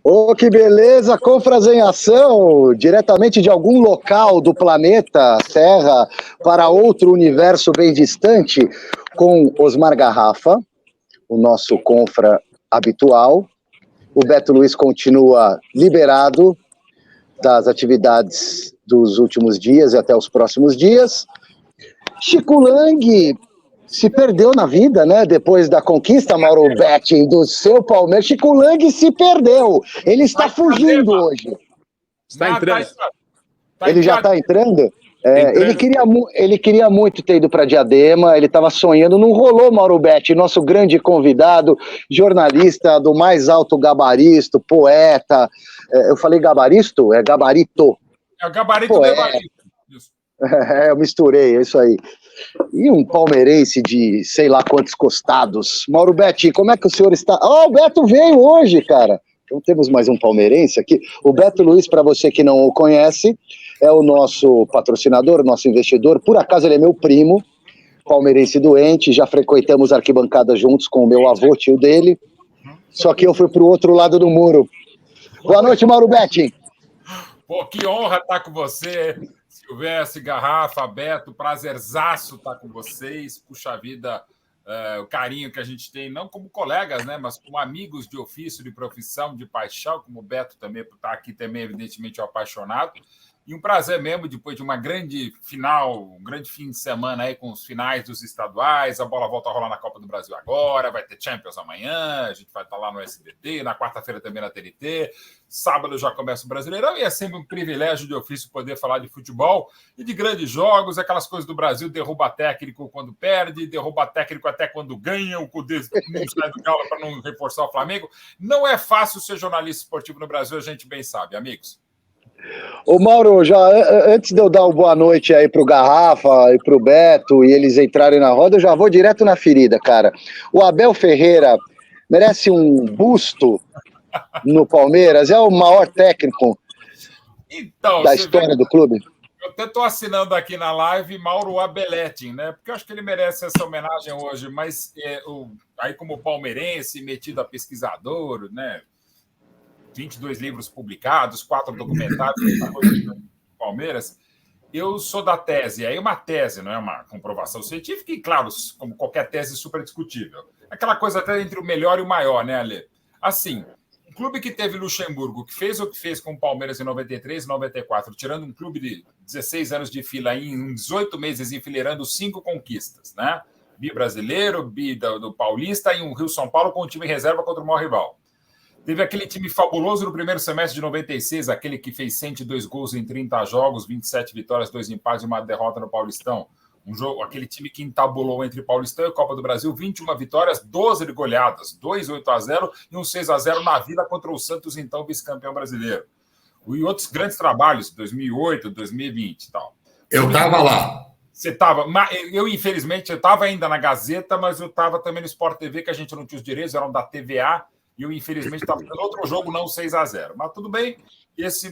Oh, que beleza! Confras em ação, diretamente de algum local do planeta Terra para outro universo bem distante, com Osmar Garrafa, o nosso confra habitual. O Beto Luiz continua liberado das atividades dos últimos dias e até os próximos dias. Chico Lang se perdeu na vida, né? Depois da conquista, Mauro Betti, do seu Palmeiras. Chico Lang se perdeu. Ele está fugindo hoje. Está entrando. Ele já está entrando? Ele queria muito ter ido para Diadema, ele estava sonhando, não rolou, Mauro Betti, nosso grande convidado, jornalista do mais alto gabarito, poeta. Eu falei gabarito? É gabarito. É o gabarito do gabarito. Eu misturei, é isso aí. E um palmeirense de sei lá quantos costados. Mauro Betti, como é que o senhor está? O Beto veio hoje, cara. Então temos mais um palmeirense aqui. O Beto Luiz, para você que não o conhece, é o nosso patrocinador, nosso investidor. Por acaso ele é meu primo, palmeirense doente. Já frequentamos arquibancada juntos com o meu avô, tio dele. Só que eu fui para o outro lado do muro. Boa noite, Mauro Betti. Pô, que honra estar com você, Silvestre, Garrafa, Beto. Prazerzaço estar com vocês. Puxa vida, o carinho que a gente tem, não como colegas, né, mas como amigos de ofício, de profissão, de paixão, como o Beto também, por estar aqui também, evidentemente, é um apaixonado. E um prazer mesmo, depois de uma grande final, um grande fim de semana aí com os finais dos estaduais, a bola volta a rolar na Copa do Brasil agora, vai ter Champions amanhã, a gente vai estar lá no SBT, na quarta-feira também na TNT, sábado já começa o Brasileirão, e é sempre um privilégio de ofício poder falar de futebol e de grandes jogos, aquelas coisas do Brasil, derruba técnico quando perde, derruba técnico até quando ganha, o Cudê não sai do galo para não reforçar o Flamengo. Não é fácil ser jornalista esportivo no Brasil, a gente bem sabe, amigos. Ô Mauro, já antes de eu dar uma boa noite aí pro Garrafa e pro Beto e eles entrarem na roda, eu já vou direto na ferida, cara. O Abel Ferreira merece um busto no Palmeiras, é o maior técnico da história do clube. Eu até estou assinando aqui na live Mauro Abeletti, né? Porque eu acho que ele merece essa homenagem hoje, mas aí como palmeirense, metido a pesquisador, né? 22 livros publicados, 4 documentários do Palmeiras, eu sou da tese. Aí uma tese, não é uma comprovação científica, e claro, como qualquer tese, super discutível. Aquela coisa até entre o melhor e o maior, né, Ale? Assim, um clube que teve Luxemburgo, que fez o que fez com o Palmeiras em 93 e 94, tirando um clube de 16 anos de fila em 18 meses, enfileirando 5 conquistas, né? Bi brasileiro, bi do Paulista e um Rio-São Paulo com o time em reserva contra o maior rival. Teve aquele time fabuloso no primeiro semestre de 96, aquele que fez 102 gols em 30 jogos, 27 vitórias, 2 empates e uma derrota no Paulistão. Aquele time que entabulou entre Paulistão e Copa do Brasil, 21 vitórias, 12 goleadas, 2 8-0 e um 6-0 na Vila contra o Santos, então vice-campeão brasileiro. E outros grandes trabalhos, 2008, 2020 e tal. Eu estava lá. Você estava? Eu, infelizmente, eu estava ainda na Gazeta, mas eu estava também no Sport TV, que a gente não tinha os direitos, eram da TVA. E eu, infelizmente, estava fazendo outro jogo, não 6-0. Mas tudo bem.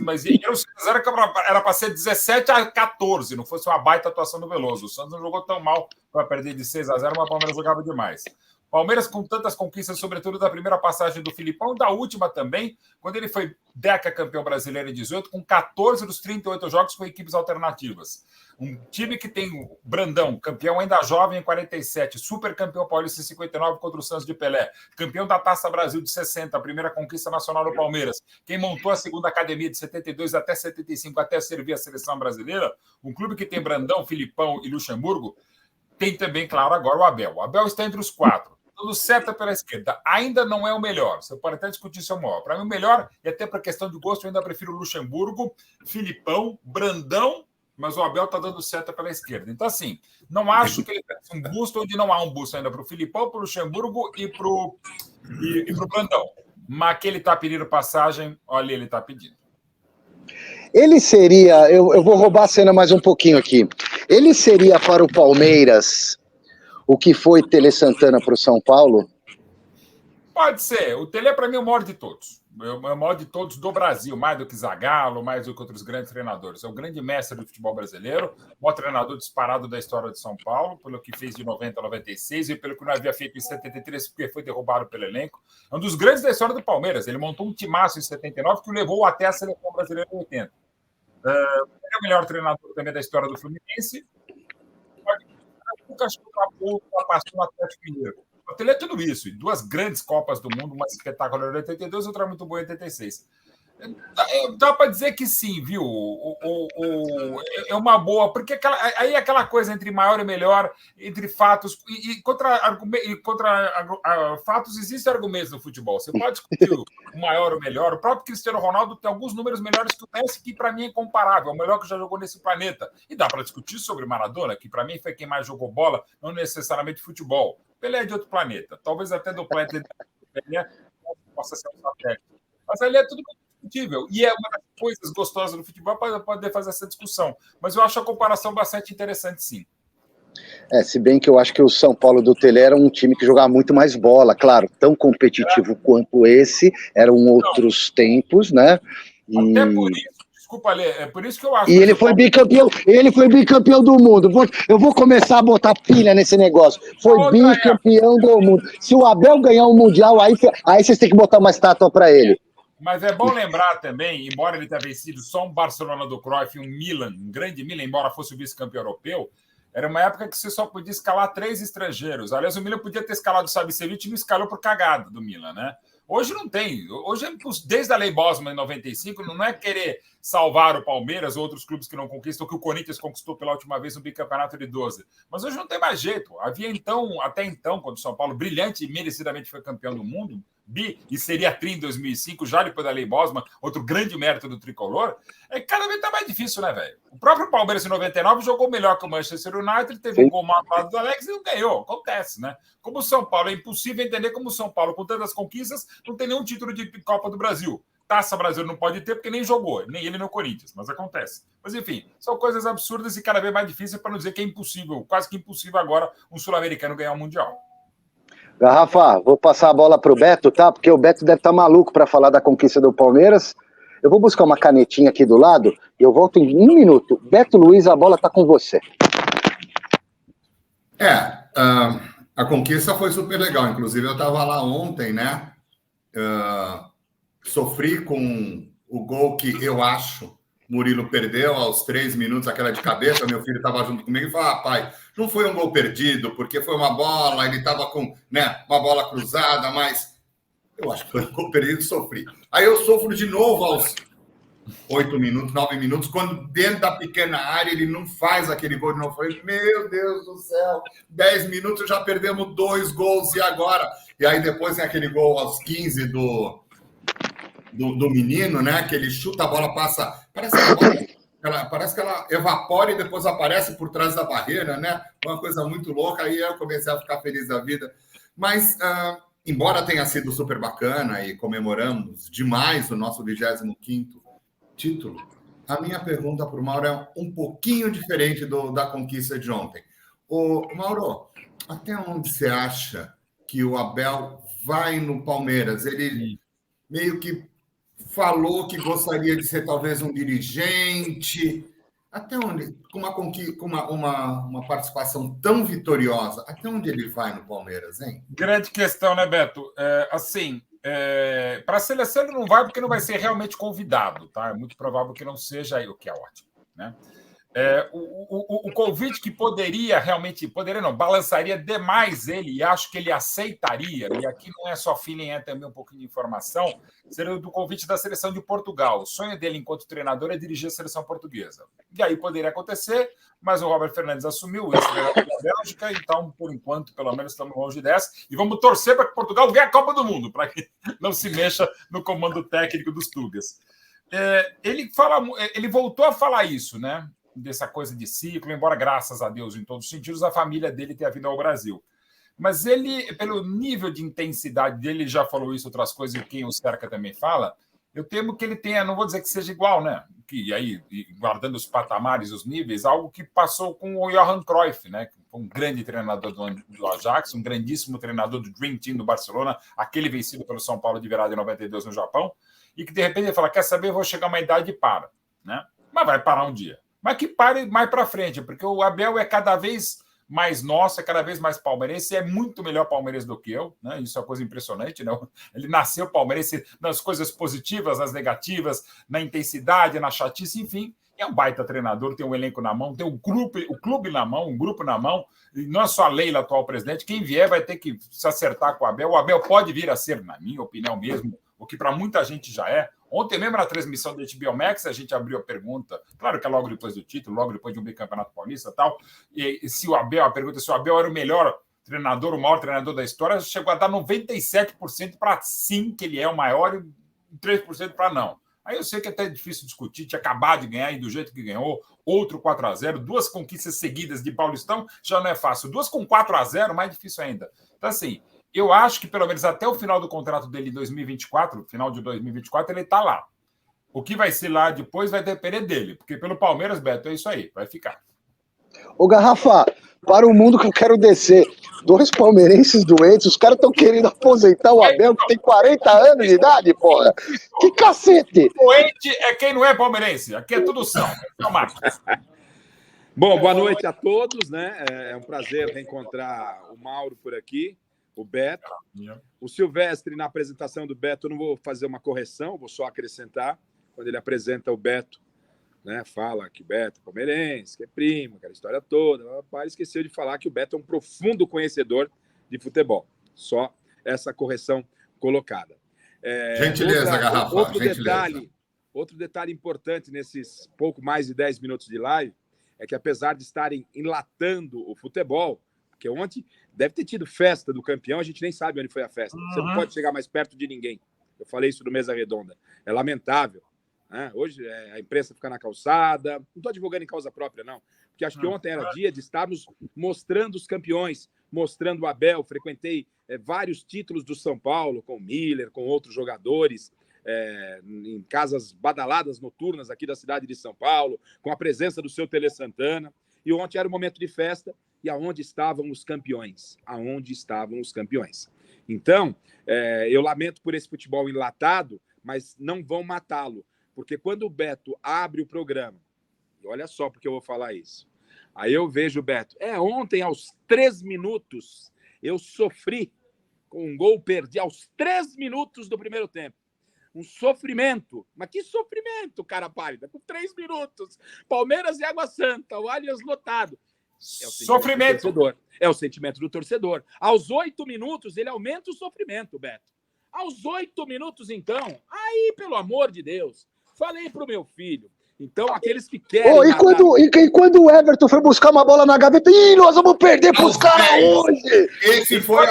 Mas era o 6-0 que era para ser 17-14, não fosse uma baita atuação do Veloso. O Santos não jogou tão mal para perder de 6-0, mas o Palmeiras jogava demais. Palmeiras com tantas conquistas, sobretudo da primeira passagem do Filipão, da última também, quando ele foi decacampeão brasileiro em 18, com 14 dos 38 jogos com equipes alternativas. Um time que tem o Brandão, campeão ainda jovem em 47, super campeão paulista em 59 contra o Santos de Pelé, campeão da Taça Brasil de 60, a primeira conquista nacional do Palmeiras, quem montou a segunda academia de 72 até 75, até servir a seleção brasileira, um clube que tem Brandão, Filipão e Luxemburgo, tem também, claro, agora o Abel. O Abel está entre os 4. Tudo certo pela esquerda. Ainda não é o melhor. Você pode até discutir se é o maior. Para mim, o melhor, e até para questão de gosto, eu ainda prefiro o Luxemburgo, Filipão, Brandão, mas o Abel está dando certo pela esquerda. Então, assim, não acho que ele merece um busto onde não há um busto ainda para o Filipão, para o Luxemburgo e para o Brandão. Mas que ele está pedindo passagem, olha, ele está pedindo. Ele seria, eu vou roubar a cena mais um pouquinho aqui, ele seria para o Palmeiras o que foi Tele Santana para o São Paulo? Pode ser. O Tele é, para mim, o maior de todos. É o maior de todos do Brasil, mais do que Zagallo, mais do que outros grandes treinadores. É o grande mestre do futebol brasileiro, o maior treinador disparado da história de São Paulo, pelo que fez de 90 a 96 e pelo que não havia feito em 73, porque foi derrubado pelo elenco. É um dos grandes da história do Palmeiras. Ele montou um timaço em 79 que o levou até a seleção brasileira em 80. Ele é o melhor treinador também da história do Fluminense. Nunca passou no Atlético Mineiro. O Tele é tudo isso. E 2 grandes Copas do Mundo, uma espetacular em 82 e outra muito boa em 86. Dá para dizer que sim, viu? É uma boa, porque aí é aquela coisa entre maior e melhor, entre fatos e contra fatos, existem argumentos no futebol. Você pode discutir o maior ou o melhor. O próprio Cristiano Ronaldo tem alguns números melhores que o Messi, que para mim é incomparável, é o melhor que já jogou nesse planeta. E dá para discutir sobre Maradona, que para mim foi quem mais jogou bola, não necessariamente futebol. Pelé é de outro planeta, talvez até do planeta Pelé possa ser um satélite. Mas ali é tudo discutível. E é uma das coisas gostosas do futebol para poder fazer essa discussão. Mas eu acho a comparação bastante interessante, sim. Se bem que eu acho que o São Paulo do Tele era um time que jogava muito mais bola, claro, tão competitivo quanto esse, eram outros tempos, né? Até por isso, desculpa, Lê, é por isso que eu acho. E ele foi bicampeão do mundo. Eu vou começar a botar pilha nesse negócio. Foi bicampeão do mundo. Se o Abel ganhar um Mundial, aí vocês têm que botar uma estátua para ele. Mas é bom lembrar também, embora ele tenha vencido só um Barcelona do Cruyff e um Milan, um grande Milan, embora fosse o vice-campeão europeu, era uma época que você só podia escalar 3 estrangeiros. Aliás, o Milan podia ter escalado o Savicevic e não escalou por cagada do Milan, né? Hoje não tem. Hoje, desde a Lei Bosman em 95, não é querer salvar o Palmeiras ou outros clubes que não conquistam, que o Corinthians conquistou pela última vez no bicampeonato de 12. Mas hoje não tem mais jeito. Havia até então, quando o São Paulo brilhante e merecidamente foi campeão do mundo, e seria tri em 2005, já depois da Lei Bosman, outro grande mérito do tricolor, cada vez tá mais difícil, né, velho? O próprio Palmeiras em 99 jogou melhor que o Manchester United, teve um gol matado do Alex e não ganhou. Acontece, né? Como o São Paulo, é impossível entender como o São Paulo, com tantas conquistas, não tem nenhum título de Copa do Brasil. Taça Brasil não pode ter porque nem jogou, nem ele no Corinthians, mas acontece. Mas enfim, são coisas absurdas e cada vez mais difíceis, para não dizer que é impossível, quase que impossível agora um sul-americano ganhar um Mundial. Rafa, vou passar a bola para o Beto, tá? Porque o Beto deve estar maluco para falar da conquista do Palmeiras. Eu vou buscar uma canetinha aqui do lado e eu volto em 1 minuto. Beto Luiz, a bola está com você. A conquista foi super legal. Inclusive, eu estava lá ontem, né? Sofri com o gol que eu acho Murilo perdeu aos 3 minutos, aquela de cabeça. Meu filho estava junto comigo e falou: pai, não foi um gol perdido, porque foi uma bola, ele estava com uma bola cruzada, mas eu acho que foi um gol perdido e sofri. Aí eu sofro de novo aos 8 minutos, 9 minutos, quando dentro da pequena área ele não faz aquele gol de novo. Eu falei: meu Deus do céu, 10 minutos já perdemos 2 gols, e agora? E aí depois tem aquele gol aos 15 do menino, né? Que ele chuta, a bola passa. Parece que ela evapora e depois aparece por trás da barreira, né? Uma coisa muito louca. Aí eu comecei a ficar feliz da vida. Mas, embora tenha sido super bacana e comemoramos demais o nosso 25º título, a minha pergunta para o Mauro é um pouquinho diferente da conquista de ontem. Ô, Mauro, até onde você acha que o Abel vai no Palmeiras? Ele meio que falou que gostaria de ser talvez um dirigente. Até onde, com uma participação tão vitoriosa, até onde ele vai no Palmeiras, hein? Grande questão, né, Beto? Para a seleção ele não vai porque não vai ser realmente convidado, tá? É muito provável que não seja aí, o que é ótimo, né? O convite que balançaria demais ele, e acho que ele aceitaria, e aqui não é só feeling, é também um pouquinho de informação, seria do convite da seleção de Portugal. O sonho dele enquanto treinador é dirigir a seleção portuguesa. E aí poderia acontecer, mas o Robert Fernandes assumiu o ex-treinador da Bélgica, então, por enquanto, pelo menos estamos longe dessa, e vamos torcer para que Portugal ganhe a Copa do Mundo, para que não se mexa no comando técnico dos Tugas. Ele voltou a falar isso, né? Dessa coisa de ciclo, embora, graças a Deus, em todos os sentidos, a família dele tenha vindo ao Brasil. Mas ele, pelo nível de intensidade dele, já falou isso, outras coisas, e quem o cerca também fala, Eu temo que ele tenha, não vou dizer que seja igual, né? Que aí, guardando os patamares, os níveis, algo que passou com o Johan Cruyff, né? Um grande treinador do Ajax, um grandíssimo treinador do Dream Team do Barcelona, aquele vencido pelo São Paulo de virada em 92 no Japão, e que de repente ele fala: quer saber, eu vou chegar a uma idade e para, né? Mas vai parar um dia. Mas que pare mais para frente, porque o Abel é cada vez mais nosso, é cada vez mais palmeirense, é muito melhor palmeirense do que eu, né? Isso é uma coisa impressionante, né? Ele nasceu palmeirense nas coisas positivas, nas negativas, na intensidade, na chatice, enfim. É um baita treinador, tem um elenco na mão, tem o clube na mão, um grupo na mão, e não é só a Leila, atual presidente. Quem vier vai ter que se acertar com o Abel. O Abel pode vir a ser, na minha opinião mesmo, o que para muita gente já é. Ontem mesmo na transmissão do HBO Max, a gente abriu a pergunta, claro que é logo depois do título, logo depois de um bicampeonato paulista e tal, e se o Abel, a pergunta é se o Abel era o melhor treinador, o maior treinador da história, chegou a dar 97% para sim, que ele é o maior, e 3% para não. Aí eu sei que é até difícil discutir, tinha acabado de ganhar e do jeito que ganhou, outro 4-0, 2 conquistas seguidas de Paulistão, já não é fácil. 2 com 4-0, mais difícil ainda. Então, assim, eu acho que pelo menos até o final do contrato dele em 2024, final de 2024, ele está lá. O que vai ser lá depois vai depender dele, porque pelo Palmeiras, Beto, é isso aí, vai ficar. Ô, Garrafa, para o mundo que eu quero descer. 2 palmeirenses doentes, os caras estão querendo aposentar o Abel, que tem 40 anos de idade, porra. Que cacete! Doente é quem não é palmeirense. Aqui é tudo são. Bom, boa noite a todos, né? É um prazer reencontrar o Mauro por aqui, o Beto. O Silvestre, na apresentação do Beto, eu não vou fazer uma correção, vou só acrescentar. Quando ele apresenta o Beto, né, fala que o Beto é palmeirense, que é primo, aquela história toda. Mas esqueceu de falar que o Beto é um profundo conhecedor de futebol. Só essa correção colocada. Gentileza, Garrafa. Outro detalhe importante nesses pouco mais de 10 minutos de live é que, apesar de estarem enlatando o futebol, porque ontem deve ter tido festa do campeão, a gente nem sabe onde foi a festa. Você não pode chegar mais perto de ninguém. Eu falei isso no Mesa Redonda. É lamentável. Hoje a imprensa fica na calçada. Não estou advogando em causa própria, não. Porque acho que ontem era dia de estarmos mostrando os campeões, mostrando o Abel. Frequentei vários títulos do São Paulo, com o Miller, com outros jogadores, em casas badaladas noturnas aqui da cidade de São Paulo, com a presença do seu Tele Santana. E ontem era um momento de festa. E aonde estavam os campeões? Aonde estavam os campeões? Então, eu lamento por esse futebol enlatado, mas não vão matá-lo. Porque quando o Beto abre o programa, e olha só porque eu vou falar isso, aí eu vejo o Beto, ontem aos 3 minutos, eu sofri com um gol, perdi aos 3 minutos do primeiro tempo. Um sofrimento. Mas que sofrimento, cara pálida, com 3 minutos. Palmeiras e Água Santa, o Allianz lotado. Sofrimento. É o sentimento do torcedor. Aos 8 minutos, ele aumenta o sofrimento, Beto. Aos 8 minutos, então, aí, pelo amor de Deus, falei pro meu filho. Então, aqueles que querem... E quando o Everton foi buscar uma bola na gaveta, nós vamos perder pros caras hoje! Esse foi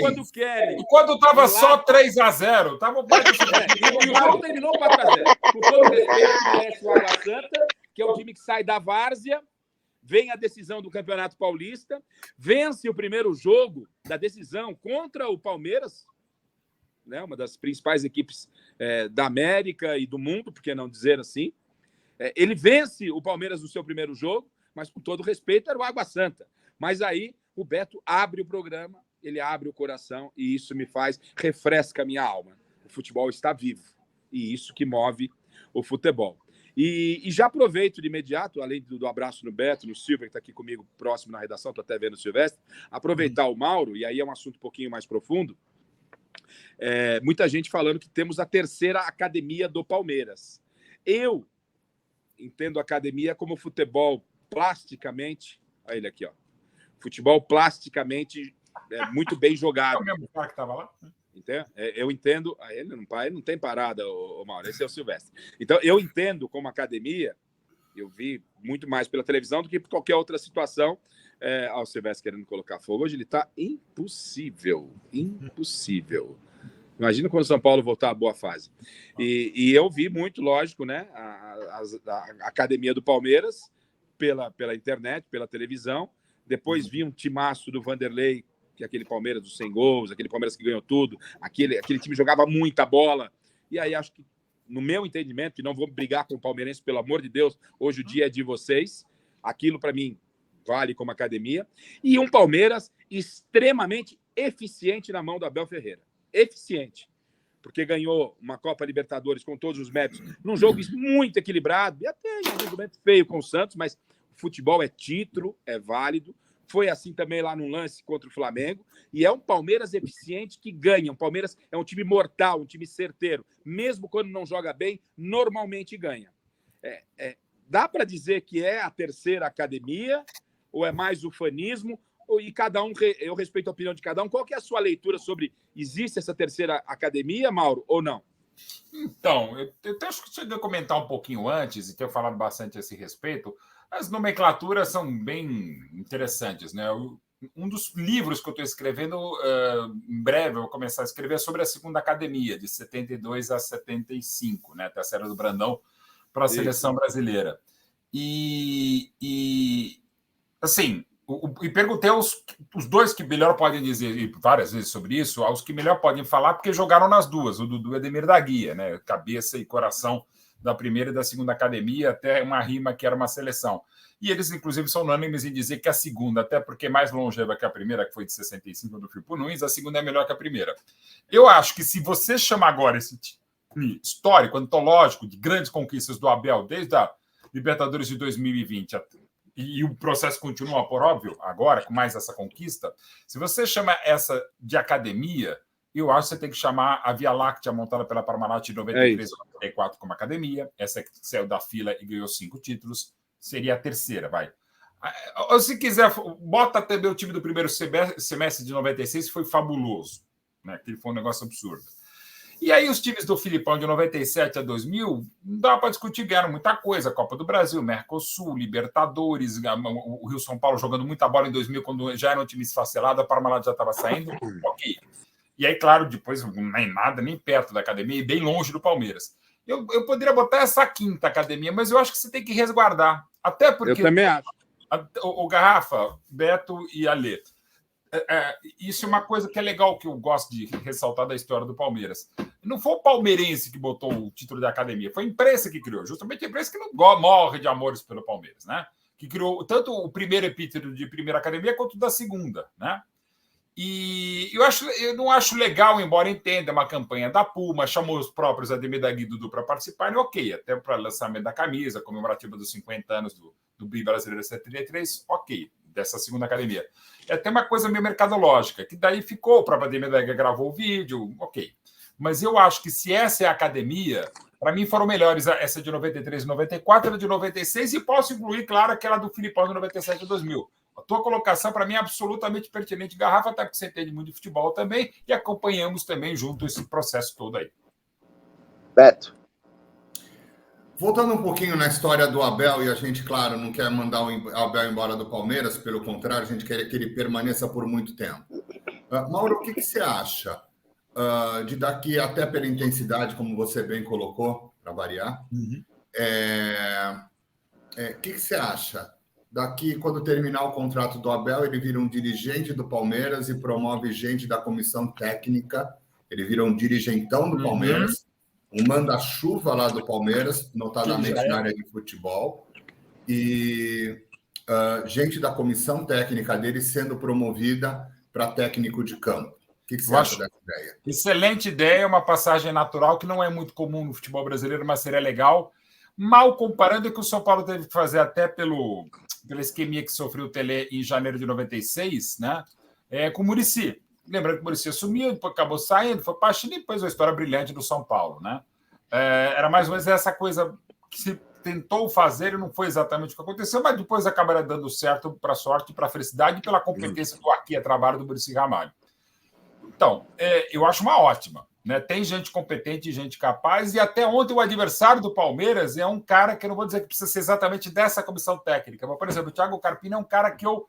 quando querem. E quando estava só 3-0, tava e o jogo terminou 4-0. Com todo respeito, que merece o Água Santa, que é o time que sai da várzea, vem a decisão do Campeonato Paulista, vence o primeiro jogo da decisão contra o Palmeiras, né, uma das principais equipes da América e do mundo, por que não dizer assim. Ele vence o Palmeiras no seu primeiro jogo, mas com todo respeito era o Água Santa. Mas aí o Beto abre o programa, ele abre o coração e isso me refresca a minha alma. O futebol está vivo e isso que move o futebol. E já aproveito de imediato, além do abraço no Beto, no Silvio, que está aqui comigo próximo na redação, estou até vendo o Silvestre, aproveitar o Mauro, e aí é um assunto um pouquinho mais profundo. Muita gente falando que temos a terceira academia do Palmeiras. Eu entendo a academia como futebol plasticamente... Olha ele aqui, ó. Futebol plasticamente muito bem jogado. É o mesmo cara que estava lá? Entende? Eu entendo... Ele não tem parada, o Mauro. Esse é o Silvestre. Então, eu entendo como academia, eu vi muito mais pela televisão do que por qualquer outra situação. O Silvestre querendo colocar fogo. Hoje ele está impossível. Impossível. Imagina quando o São Paulo voltar à boa fase. E eu vi muito, lógico, né, a academia do Palmeiras pela internet, pela televisão. Depois vi um timaço do Vanderlei, que é aquele Palmeiras dos 100 gols, aquele Palmeiras que ganhou tudo. Aquele time jogava muita bola. E aí acho que no meu entendimento, que não vou brigar com o palmeirense, pelo amor de Deus, hoje o dia é de vocês. Aquilo, para mim, vale como academia. E um Palmeiras extremamente eficiente na mão do Abel Ferreira. Eficiente. Porque ganhou uma Copa Libertadores com todos os méritos, num jogo muito equilibrado, e até em algum momento feio com o Santos, mas o futebol é título, é válido. Foi assim também lá no lance contra o Flamengo. E é um Palmeiras eficiente que ganha. O Palmeiras é um time mortal, um time certeiro. Mesmo quando não joga bem, normalmente ganha. Dá para dizer que é a terceira academia ou é mais ufanismo? E cada um, eu respeito a opinião de cada um. Qual que é a sua leitura sobre existe essa terceira academia, Mauro, ou não? Então, eu acho que cheguei a comentar um pouquinho antes e ter falado bastante a esse respeito. As nomenclaturas são bem interessantes, né? Um dos livros que eu estou escrevendo, em breve eu vou começar a escrever sobre a segunda academia, de 72 a 75, né? Terceira do Brandão para a seleção brasileira. E assim, e perguntei aos os dois que melhor podem dizer, várias vezes sobre isso, aos que melhor podem falar, porque jogaram nas duas, o Dudu e Ademir da Guia, né? Cabeça e coração da primeira e da segunda academia, até uma rima que era uma seleção. E eles, inclusive, são unânimes em dizer que a segunda, até porque é mais longeva que a primeira, que foi de 65 do Firpo Nunes, a segunda é melhor que a primeira. Eu acho que se você chama agora esse time histórico, antológico, de grandes conquistas do Abel, desde a Libertadores de 2020 e o processo continua, por óbvio, agora, com mais essa conquista, se você chama essa de academia, eu acho que você tem que chamar a Via Láctea montada pela Parmalat de 93 a 94 como academia, essa que saiu da fila e ganhou 5 títulos, seria a terceira, vai. Ou, se quiser, bota também o time do primeiro semestre de 96, que foi fabuloso, né? Que foi um negócio absurdo. E aí os times do Filipão de 97 a 2000, não dá para discutir, ganharam muita coisa, Copa do Brasil, Mercosul, Libertadores, o Rio São Paulo jogando muita bola em 2000, quando já era um time esfacelado, a Parmalat já estava saindo, ok. E aí, claro, depois nem nada, nem perto da academia, e bem longe do Palmeiras. Eu poderia botar essa quinta academia, mas eu acho que você tem que resguardar. Até porque... Eu também acho. O Garrafa, Beto e Alê. Isso é uma coisa que é legal, que eu gosto de ressaltar da história do Palmeiras. Não foi o palmeirense que botou o título da academia, foi a imprensa que criou. Justamente a imprensa que não morre de amores pelo Palmeiras, né? Que criou tanto o primeiro epíteto de primeira academia quanto da segunda, né? E eu não acho legal, embora entenda uma campanha da Puma, chamou os próprios Ademir da Guia e Dudu para participarem, ok, até para o lançamento da camisa, comemorativa dos 50 anos do Bi Brasileiro 73, ok, dessa segunda academia. É até uma coisa meio mercadológica, que daí ficou, o próprio Ademir da Guia gravou o vídeo, ok. Mas eu acho que se essa é a academia, para mim foram melhores essa de 93 e 94, a de 96, e posso incluir, claro, aquela do Filipão de 97 e 2000. A tua colocação, para mim, é absolutamente pertinente. Garrafa, até porque você entende muito de futebol também, e acompanhamos também junto esse processo todo aí. Beto. Voltando um pouquinho na história do Abel, e a gente, claro, não quer mandar o Abel embora do Palmeiras, pelo contrário, a gente quer que ele permaneça por muito tempo. Mauro, o que você acha de daqui, até pela intensidade, como você bem colocou, para variar, o que você acha? Daqui, quando terminar o contrato do Abel, ele vira um dirigente do Palmeiras e promove gente da comissão técnica. Ele vira um dirigentão do Palmeiras, um manda-chuva lá do Palmeiras, notadamente na área de futebol. E gente da comissão técnica dele sendo promovida para técnico de campo. O que você acha dessa ideia? Excelente ideia, uma passagem natural que não é muito comum no futebol brasileiro, mas seria legal. Mal comparando, é que o São Paulo teve que fazer até pela esquemia que sofreu o Tele em janeiro de 96, né? Com o Muricy. Lembrando que o Muricy assumiu, depois acabou saindo, foi para a China e depois a história brilhante do São Paulo, né? Era mais ou menos essa coisa que se tentou fazer e não foi exatamente o que aconteceu, mas depois acabaria dando certo para a sorte, para a felicidade e pela competência do aqui a trabalho do Muricy Ramalho. Então, eu acho uma ótima. Né? Tem gente competente, gente capaz, e até ontem o adversário do Palmeiras é um cara que eu não vou dizer que precisa ser exatamente dessa comissão técnica, mas, por exemplo, o Thiago Carpini é um cara que eu,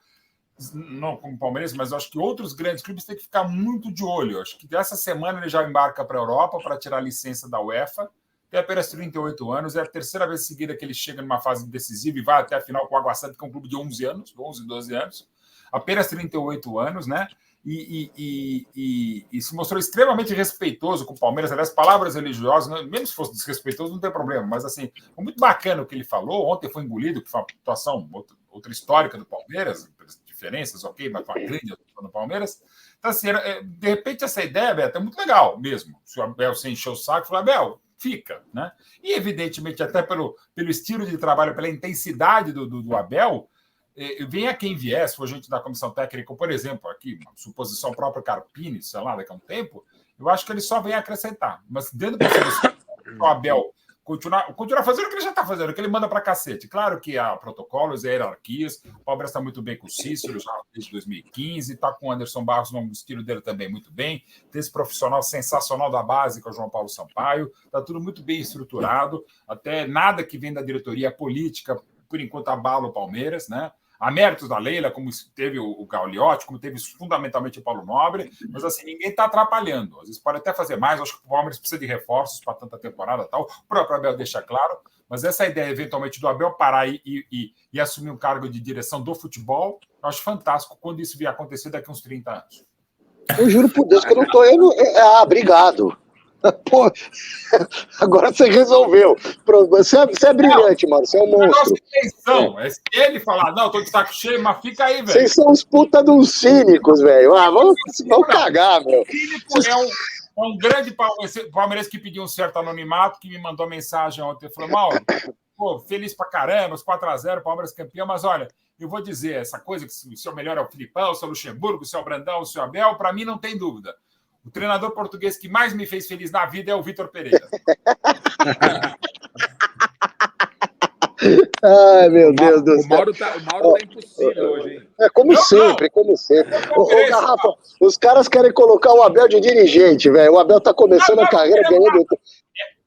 não como Palmeiras, mas eu acho que outros grandes clubes têm que ficar muito de olho. Eu acho que dessa semana ele já embarca para a Europa para tirar a licença da UEFA, tem apenas 38 anos, é a terceira vez seguida que ele chega numa fase decisiva e vai até a final com o Água Santa, que é um clube de 11 anos, 11, 12 anos, apenas 38 anos, né? e se mostrou extremamente respeitoso com o Palmeiras. Aliás, palavras religiosas, mesmo se fosse desrespeitoso, não tem problema, mas assim, foi muito bacana o que ele falou. Ontem foi engolido, que foi uma situação outra histórica do Palmeiras, diferenças, ok, mas foi uma grande atuação do Palmeiras. Então, assim, de repente, essa ideia, Beto, é muito legal mesmo. Se o Abel se encheu o saco, falou, Abel, fica, né? E, evidentemente, até pelo estilo de trabalho, pela intensidade do Abel, venha quem vier, se for gente da comissão técnica, por exemplo, aqui, uma suposição própria Carpini, sei lá, daqui a um tempo, eu acho que ele só vem acrescentar. Mas dentro do o Abel continuar fazendo o que ele já está fazendo, o que ele manda para cacete. Claro que há protocolos e hierarquias, o Palmeiras está muito bem com o Cícero, já desde 2015, está com o Anderson Barros no estilo dele também muito bem, tem esse profissional sensacional da base, que é o João Paulo Sampaio, está tudo muito bem estruturado, até nada que vem da diretoria política, por enquanto, abala o Palmeiras, né? Há méritos da Leila, como teve o Gagliotti, como teve fundamentalmente o Paulo Nobre, mas assim, ninguém está atrapalhando. Às vezes pode até fazer mais, acho que o Palmeiras precisa de reforços para tanta temporada e tal. O próprio Abel deixa claro, mas essa ideia, eventualmente, do Abel parar e assumir um cargo de direção do futebol, eu acho fantástico quando isso vier acontecer daqui a uns 30 anos. Eu juro por Deus que eu não tô. Obrigado. Pô, agora você resolveu. Você é brilhante, mano. Você é um monstro. É se ele falar, não, tô de saco cheio, mas fica aí, velho. Vocês são os puta de uns cínicos, velho. Vamos cagar, meu. Cínico é um grande palmeirense que pediu um certo anonimato, que me mandou mensagem ontem. Falou, Mauro, pô, feliz pra caramba, os 4-0, Palmeiras campeão, mas olha, eu vou dizer, essa coisa que o seu melhor é o Filipão, o seu Luxemburgo, o seu Brandão, o seu Abel, pra mim não tem dúvida. O treinador português que mais me fez feliz na vida é o Vitor Pereira. Ai, meu Deus do céu. O Mauro tá impossível hoje, hein? Como sempre. Ô, Garrafa, os caras querem colocar o Abel de dirigente, velho. O Abel tá começando a carreira ganhando.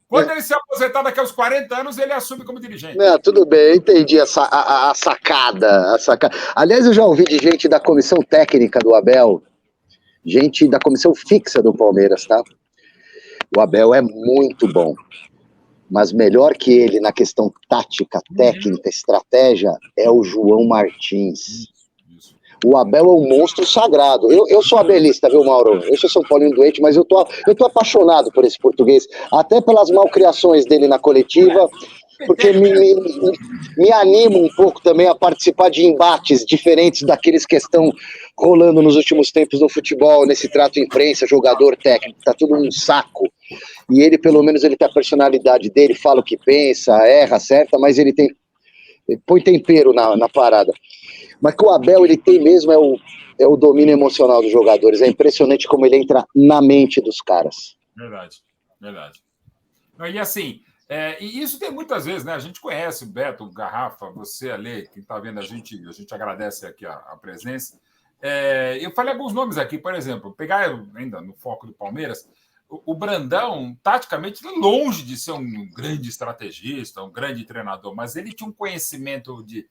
Quando ele se aposentar daqui aos 40 anos, ele assume como dirigente. Tudo bem, eu entendi a sacada. Aliás, eu já ouvi de gente da comissão técnica do Abel, gente da comissão fixa do Palmeiras, tá? O Abel é muito bom, mas melhor que ele na questão tática, técnica, estratégia, é o João Martins. O Abel é um monstro sagrado. Eu sou abelista, viu, Mauro? Eu sou São Paulino doente, mas eu tô apaixonado por esse português, até pelas malcriações dele na coletiva, porque me anima um pouco também a participar de embates diferentes daqueles que estão rolando nos últimos tempos no futebol, nesse trato imprensa, jogador, técnico, tá tudo um saco. E ele, pelo menos, ele tem a personalidade dele, fala o que pensa, erra, acerta, mas ele põe tempero na parada. Mas que o Abel, ele tem mesmo é o domínio emocional dos jogadores. É impressionante como ele entra na mente dos caras. Verdade. E assim, e isso tem muitas vezes, né? A gente conhece o Beto, o Garrafa, você, Ale, quem está vendo a gente agradece aqui a presença. Eu falei alguns nomes aqui, por exemplo, pegar ainda no foco do Palmeiras, o Brandão, taticamente, longe de ser um grande estrategista, um grande treinador, mas ele tinha um conhecimento de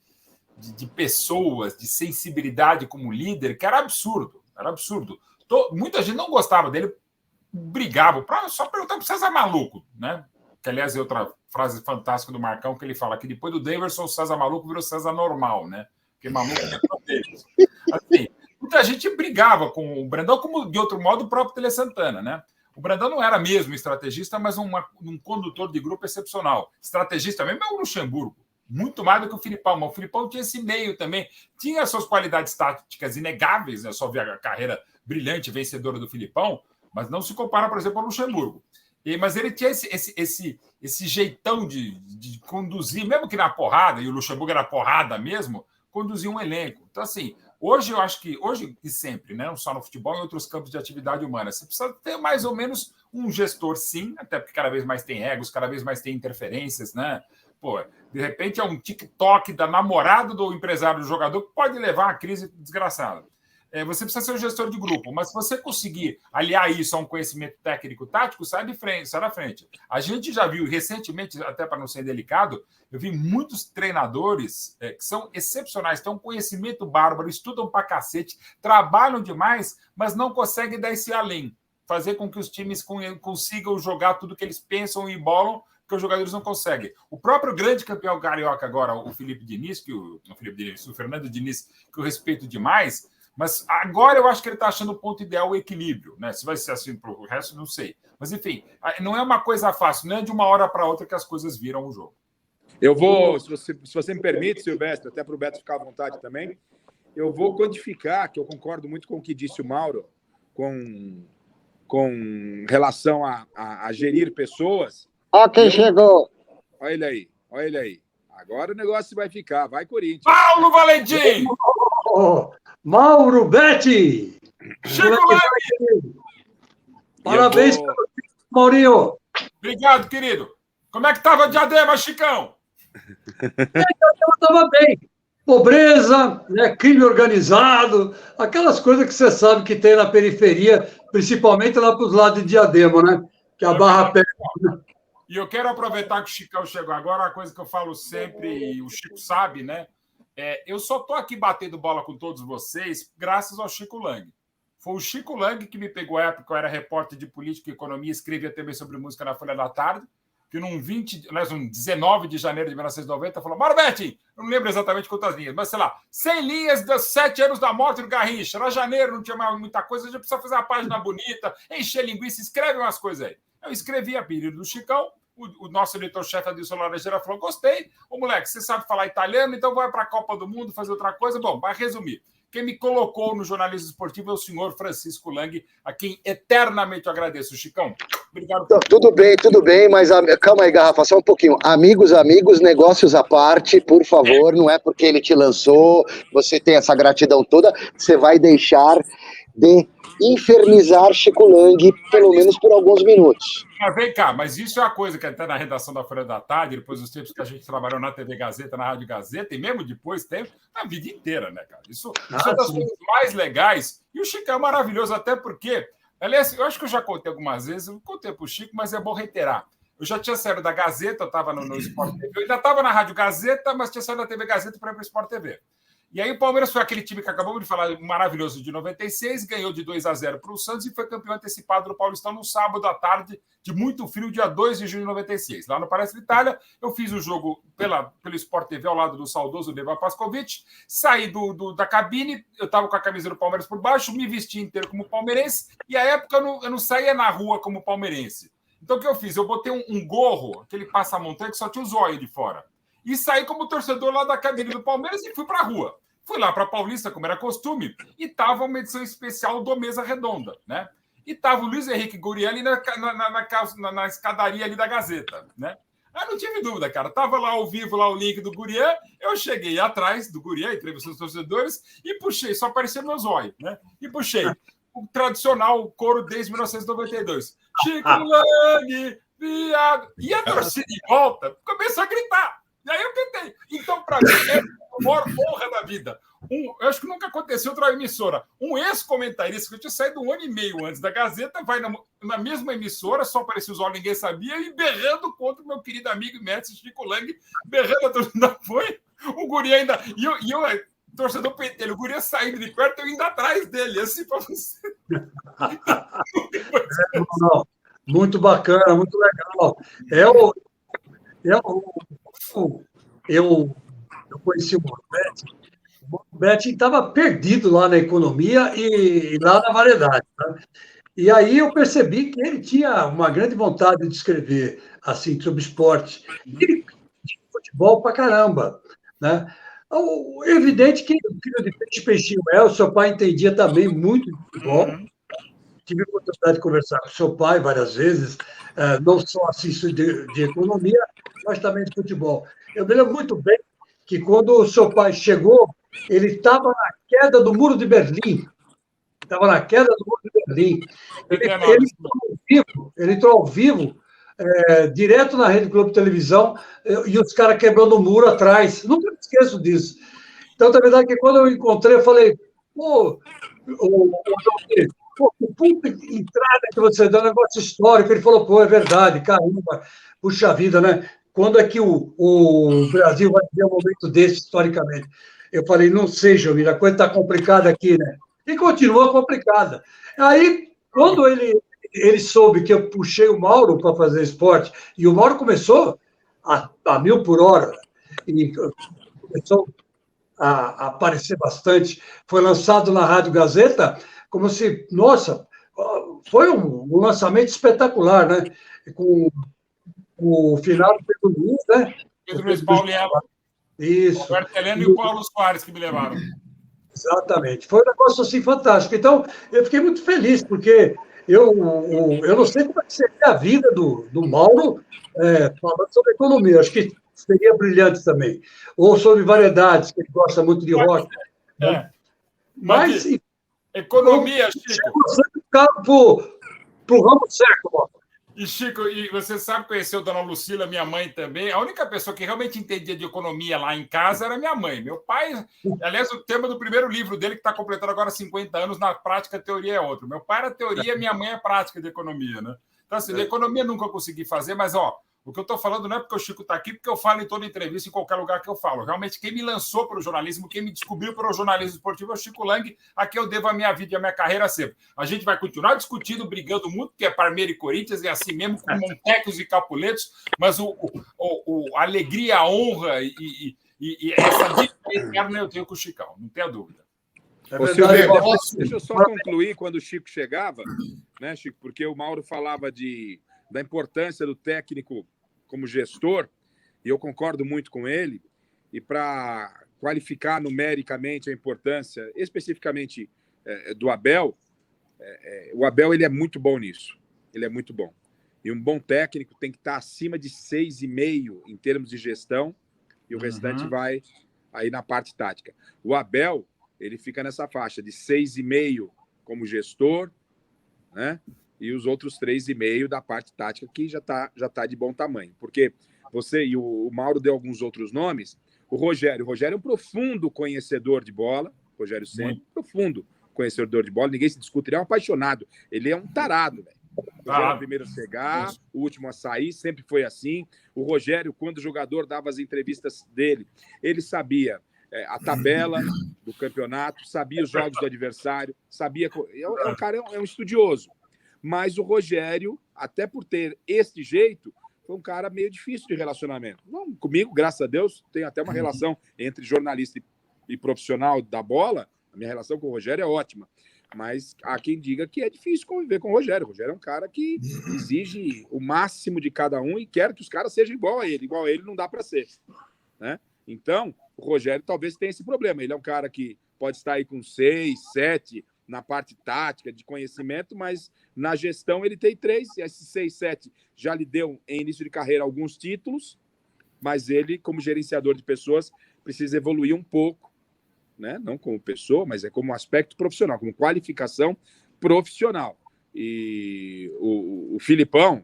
pessoas, de sensibilidade como líder, que era absurdo. Muita gente não gostava dele, brigava, só perguntando se César Maluco, né? Que, aliás, é outra frase fantástica do Marcão, que ele fala que depois do Daverson, o César Maluco virou César Normal, né? Porque maluco é para deles. Assim, muita gente brigava com o Brandão, como, de outro modo, o próprio Tele Santana, né? O Brandão não era mesmo estrategista, mas um condutor de grupo excepcional. Estrategista mesmo é o Luxemburgo. Muito mais do que o Filipão, mas o Filipão tinha esse meio também. Tinha as suas qualidades táticas inegáveis, né? Só ver a carreira brilhante, vencedora do Filipão, mas não se compara, por exemplo, ao Luxemburgo. Mas ele tinha esse jeitão de conduzir, mesmo que na porrada, e o Luxemburgo era porrada mesmo, conduzir um elenco. Então, assim, hoje eu acho que, hoje e sempre, né? Não só no futebol, em outros campos de atividade humana, você precisa ter mais ou menos um gestor, sim, até porque cada vez mais tem egos, cada vez mais tem interferências, né? Pô, de repente é um TikTok da namorada do empresário do jogador que pode levar a crise desgraçada. Você precisa ser um gestor de grupo, mas se você conseguir aliar isso a um conhecimento técnico-tático, sai da frente. A gente já viu recentemente, até para não ser delicado, eu vi muitos treinadores que são excepcionais, têm um conhecimento bárbaro, estudam pra cacete, trabalham demais, mas não conseguem dar esse além, fazer com que os times consigam jogar tudo que eles pensam e bolam, que os jogadores não conseguem. O próprio grande campeão carioca agora, o Fernando Diniz, que eu respeito demais, Mas agora eu acho que ele está achando o ponto ideal, o equilíbrio, né? Se vai ser assim para o resto, não sei. Mas, enfim, não é uma coisa fácil, não é de uma hora para outra que as coisas viram o jogo. Eu vou, se você me permite, Silvestre, até para o Beto ficar à vontade também, eu vou codificar, que eu concordo muito com o que disse o Mauro, com relação a gerir pessoas. Ó quem chegou! Olha ele aí. Agora o negócio vai ficar. Vai, Corinthians. Paulo Valentim! Mauro Betti! Chico Lang! Parabéns pelo título, Maurinho! Obrigado, querido. Como é que estava a Diadema, Chicão? Eu estava bem. Pobreza, né, crime organizado, aquelas coisas que você sabe que tem na periferia, principalmente lá para os lados de Diadema, né? Que a barra pega. E eu quero aproveitar que o Chicão chegou agora, uma coisa que eu falo sempre, e o Chico sabe, né? Eu só estou aqui batendo bola com todos vocês graças ao Chico Lang. Foi o Chico Lang que me pegou a época que eu era repórter de política e economia, escrevia também sobre música na Folha da Tarde, que num 19 de janeiro de 1990, falou: Mauro Betti, eu não lembro exatamente quantas linhas, mas sei lá, 100 linhas dos 7 anos da morte do Garrincha. Era janeiro, não tinha mais muita coisa, a gente precisa fazer uma página bonita, encher linguiça, escreve umas coisas aí. Eu escrevi a pedido do Chicão, o nosso editor-chefe Adilson Laranjeira falou: gostei, ô moleque, você sabe falar italiano, então vai para a Copa do Mundo fazer outra coisa. Bom, vai resumir. Quem me colocou no jornalismo esportivo é o senhor Francisco Lang, a quem eternamente eu agradeço. Chicão, obrigado. Tudo bem, mas calma aí, Garrafa, só um pouquinho. Amigos, negócios à parte, por favor, não é porque ele te lançou, você tem essa gratidão toda, você vai deixar de infernizar Chico Lang, pelo menos por alguns minutos. Mas vem cá, mas isso é uma coisa que até na redação da Folha da Tarde, depois dos tempos que a gente trabalhou na TV Gazeta, na Rádio Gazeta, e mesmo depois tem a vida inteira, né, cara? Isso é das coisas mais legais. E o Chico é maravilhoso, até porque, aliás, eu acho que eu já contei algumas vezes, eu contei para o Chico, mas é bom reiterar. Eu já tinha saído da Gazeta, eu estava no Sport TV, eu ainda estava na Rádio Gazeta, mas tinha saído da TV Gazeta para ir para o Sport TV. E aí o Palmeiras foi aquele time que acabamos de falar, maravilhoso, de 96, ganhou de 2-0 para o Santos e foi campeão antecipado do Paulistão no sábado à tarde, de muito frio, dia 2 de junho de 96. Lá no Palestra Itália, eu fiz o jogo pelo Sport TV ao lado do saudoso Neva Pascovitch, saí da cabine, eu estava com a camisa do Palmeiras por baixo, me vesti inteiro como palmeirense, e à época eu não saía na rua como palmeirense. Então o que eu fiz? Eu botei um gorro, aquele passa-montanha que só tinha o zóio de fora. E saí como torcedor lá da cabine do Palmeiras e fui para a rua. Fui lá para a Paulista, como era costume, e estava uma edição especial do Mesa Redonda, né? E estava o Luiz Henrique Gurian ali na escadaria ali da Gazeta, né? Aí não tive dúvida, cara. Estava lá ao vivo, lá o link do Gurian, eu cheguei atrás do Gurian, entrevistando os torcedores, e puxei, só apareceu meu zóio, né? E puxei o tradicional coro desde 1992. Chico Lang, viado! E a torcida de volta começou a gritar. E aí eu cantei. Então, para mim, é a maior honra da vida. Eu acho que nunca aconteceu outra emissora. Um ex-comentarista, que eu tinha saído 1 ano e meio antes da Gazeta, vai na mesma emissora, só aparecia os olhos, ninguém sabia, e berrando contra o meu querido amigo e mestre Chico Lang, berrando a torcida foi. O Guri ainda... E eu torcedor pentelho, o Guri saindo de perto, eu indo atrás dele, assim, para você. Muito bacana, muito legal. Eu conheci o Mauro Betti. O Mauro Betti estava perdido lá na economia e lá na variedade. Tá? E aí eu percebi que ele tinha uma grande vontade de escrever assim, sobre esporte. E ele tinha futebol pra caramba. Né? É evidente que o filho de peixe, peixinho é, o seu pai entendia também muito de futebol. Tive a oportunidade de conversar com o seu pai várias vezes, não só assim de economia, mas também de futebol. Eu me lembro muito bem que quando o seu pai chegou, ele estava na queda do Muro de Berlim. Ele entrou ao vivo, direto na Rede Globo Televisão, e os caras quebrando o muro atrás. Nunca me esqueço disso. Então, na verdade, que quando eu encontrei, eu falei, que puta entrada que você deu, um negócio histórico. Ele falou, é verdade, caramba, puxa vida, né? Quando é que o Brasil vai ter um momento desse, historicamente? Eu falei, não sei, Jomir, a coisa está complicada aqui, né? E continua complicada. Aí, quando ele soube que eu puxei o Mauro para fazer esporte, e o Mauro começou a 1000 por hora, e começou a aparecer bastante. Foi lançado na Rádio Gazeta como se, nossa, foi um lançamento espetacular, né? Com o final do Pedro Luiz, né? Pedro Luiz Pauliello, isso. Roberto Heleno e o Paulo Soares que me levaram. Exatamente. Foi um negócio assim fantástico. Então, eu fiquei muito feliz, porque eu não sei como é que seria a vida do Mauro falando sobre economia. Acho que seria brilhante também. Ou sobre variedades, que ele gosta muito de rock. É. Mas economia, Chico. Para o ramo certo, Mauro. E, Chico, e você sabe, conheceu a dona Lucila, minha mãe também. A única pessoa que realmente entendia de economia lá em casa era minha mãe. Meu pai, aliás, o tema do primeiro livro dele, que está completando agora 50 anos, na prática, a teoria é outro. Meu pai era teoria, minha mãe é prática de economia, né? Então, assim, de economia nunca consegui fazer, mas, o que eu estou falando não é porque o Chico está aqui, porque eu falo em toda entrevista, em qualquer lugar que eu falo. Realmente, quem me lançou para o jornalismo, quem me descobriu para o jornalismo esportivo é o Chico Lang, a quem eu devo a minha vida e a minha carreira sempre. A gente vai continuar discutindo, brigando muito, que é Parmeira e Corinthians, e assim mesmo, com Montecos e Capuletos, mas a alegria, a honra e essa vida eterna eu tenho com o Chicão, não tenha dúvida. Deixa eu só concluir quando o Chico chegava, né, Chico? Porque o Mauro falava da importância do técnico como gestor, e eu concordo muito com ele, e para qualificar numericamente a importância, especificamente do Abel, o Abel ele é muito bom nisso, ele é muito bom. E um bom técnico tem que estar acima de 6,5 em termos de gestão, e o restante vai aí na parte tática. O Abel, ele fica nessa faixa de 6,5 como gestor, né? E os outros 3,5 da parte tática, que já tá de bom tamanho. Porque você e o Mauro deu alguns outros nomes. O Rogério é um profundo conhecedor de bola. Rogério Ceni, profundo conhecedor de bola. Ninguém se discute, ele é um apaixonado. Ele é um tarado, velho. O Rogério é o primeiro a chegar, o último a sair, sempre foi assim. O Rogério, quando o jogador dava as entrevistas dele, ele sabia a tabela do campeonato, sabia os jogos do adversário, sabia... É um estudioso. Mas o Rogério, até por ter este jeito, foi um cara meio difícil de relacionamento. Não, comigo, graças a Deus, tem até uma relação entre jornalista e profissional da bola. A minha relação com o Rogério é ótima. Mas há quem diga que é difícil conviver com o Rogério. O Rogério é um cara que exige o máximo de cada um e quer que os caras sejam igual a ele. Igual a ele não dá para ser, né? Então, o Rogério talvez tenha esse problema. Ele é um cara que pode estar aí com 6, 7... na parte tática, de conhecimento, mas na gestão ele tem 3, e esses 6, 7 já lhe deu, em início de carreira, alguns títulos, mas ele, como gerenciador de pessoas, precisa evoluir um pouco, né? Não como pessoa, mas como aspecto profissional, como qualificação profissional. E o Filipão,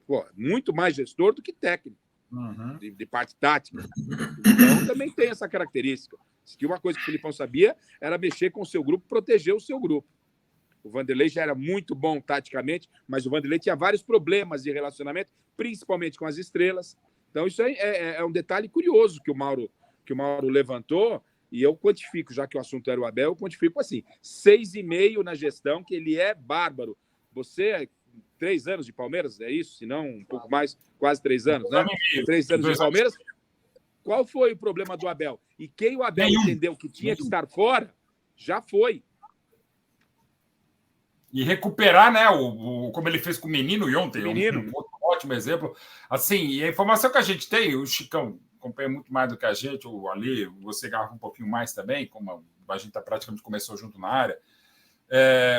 pô, muito mais gestor do que técnico, de parte tática. Então, também tem essa característica. Que uma coisa que o Filipão sabia era mexer com o seu grupo, proteger o seu grupo. O Vanderlei já era muito bom taticamente, mas o Vanderlei tinha vários problemas de relacionamento, principalmente com as estrelas. Então, isso aí é um detalhe curioso que o Mauro levantou, e eu quantifico, já que o assunto era o Abel, eu quantifico assim, 6,5 na gestão, que ele é bárbaro. Você, 3 anos de Palmeiras, é isso? Se não, um pouco mais, quase 3 anos, né? 3 anos de Palmeiras. Qual foi o problema do Abel? E quem o Abel entendeu que tinha que estar fora, já foi. E recuperar, né, como ele fez com o Menino ontem, um ótimo exemplo. Assim, e a informação que a gente tem, o Chicão acompanha muito mais do que a gente, o Ali, você garra um pouquinho mais também, como a gente praticamente começou junto na área.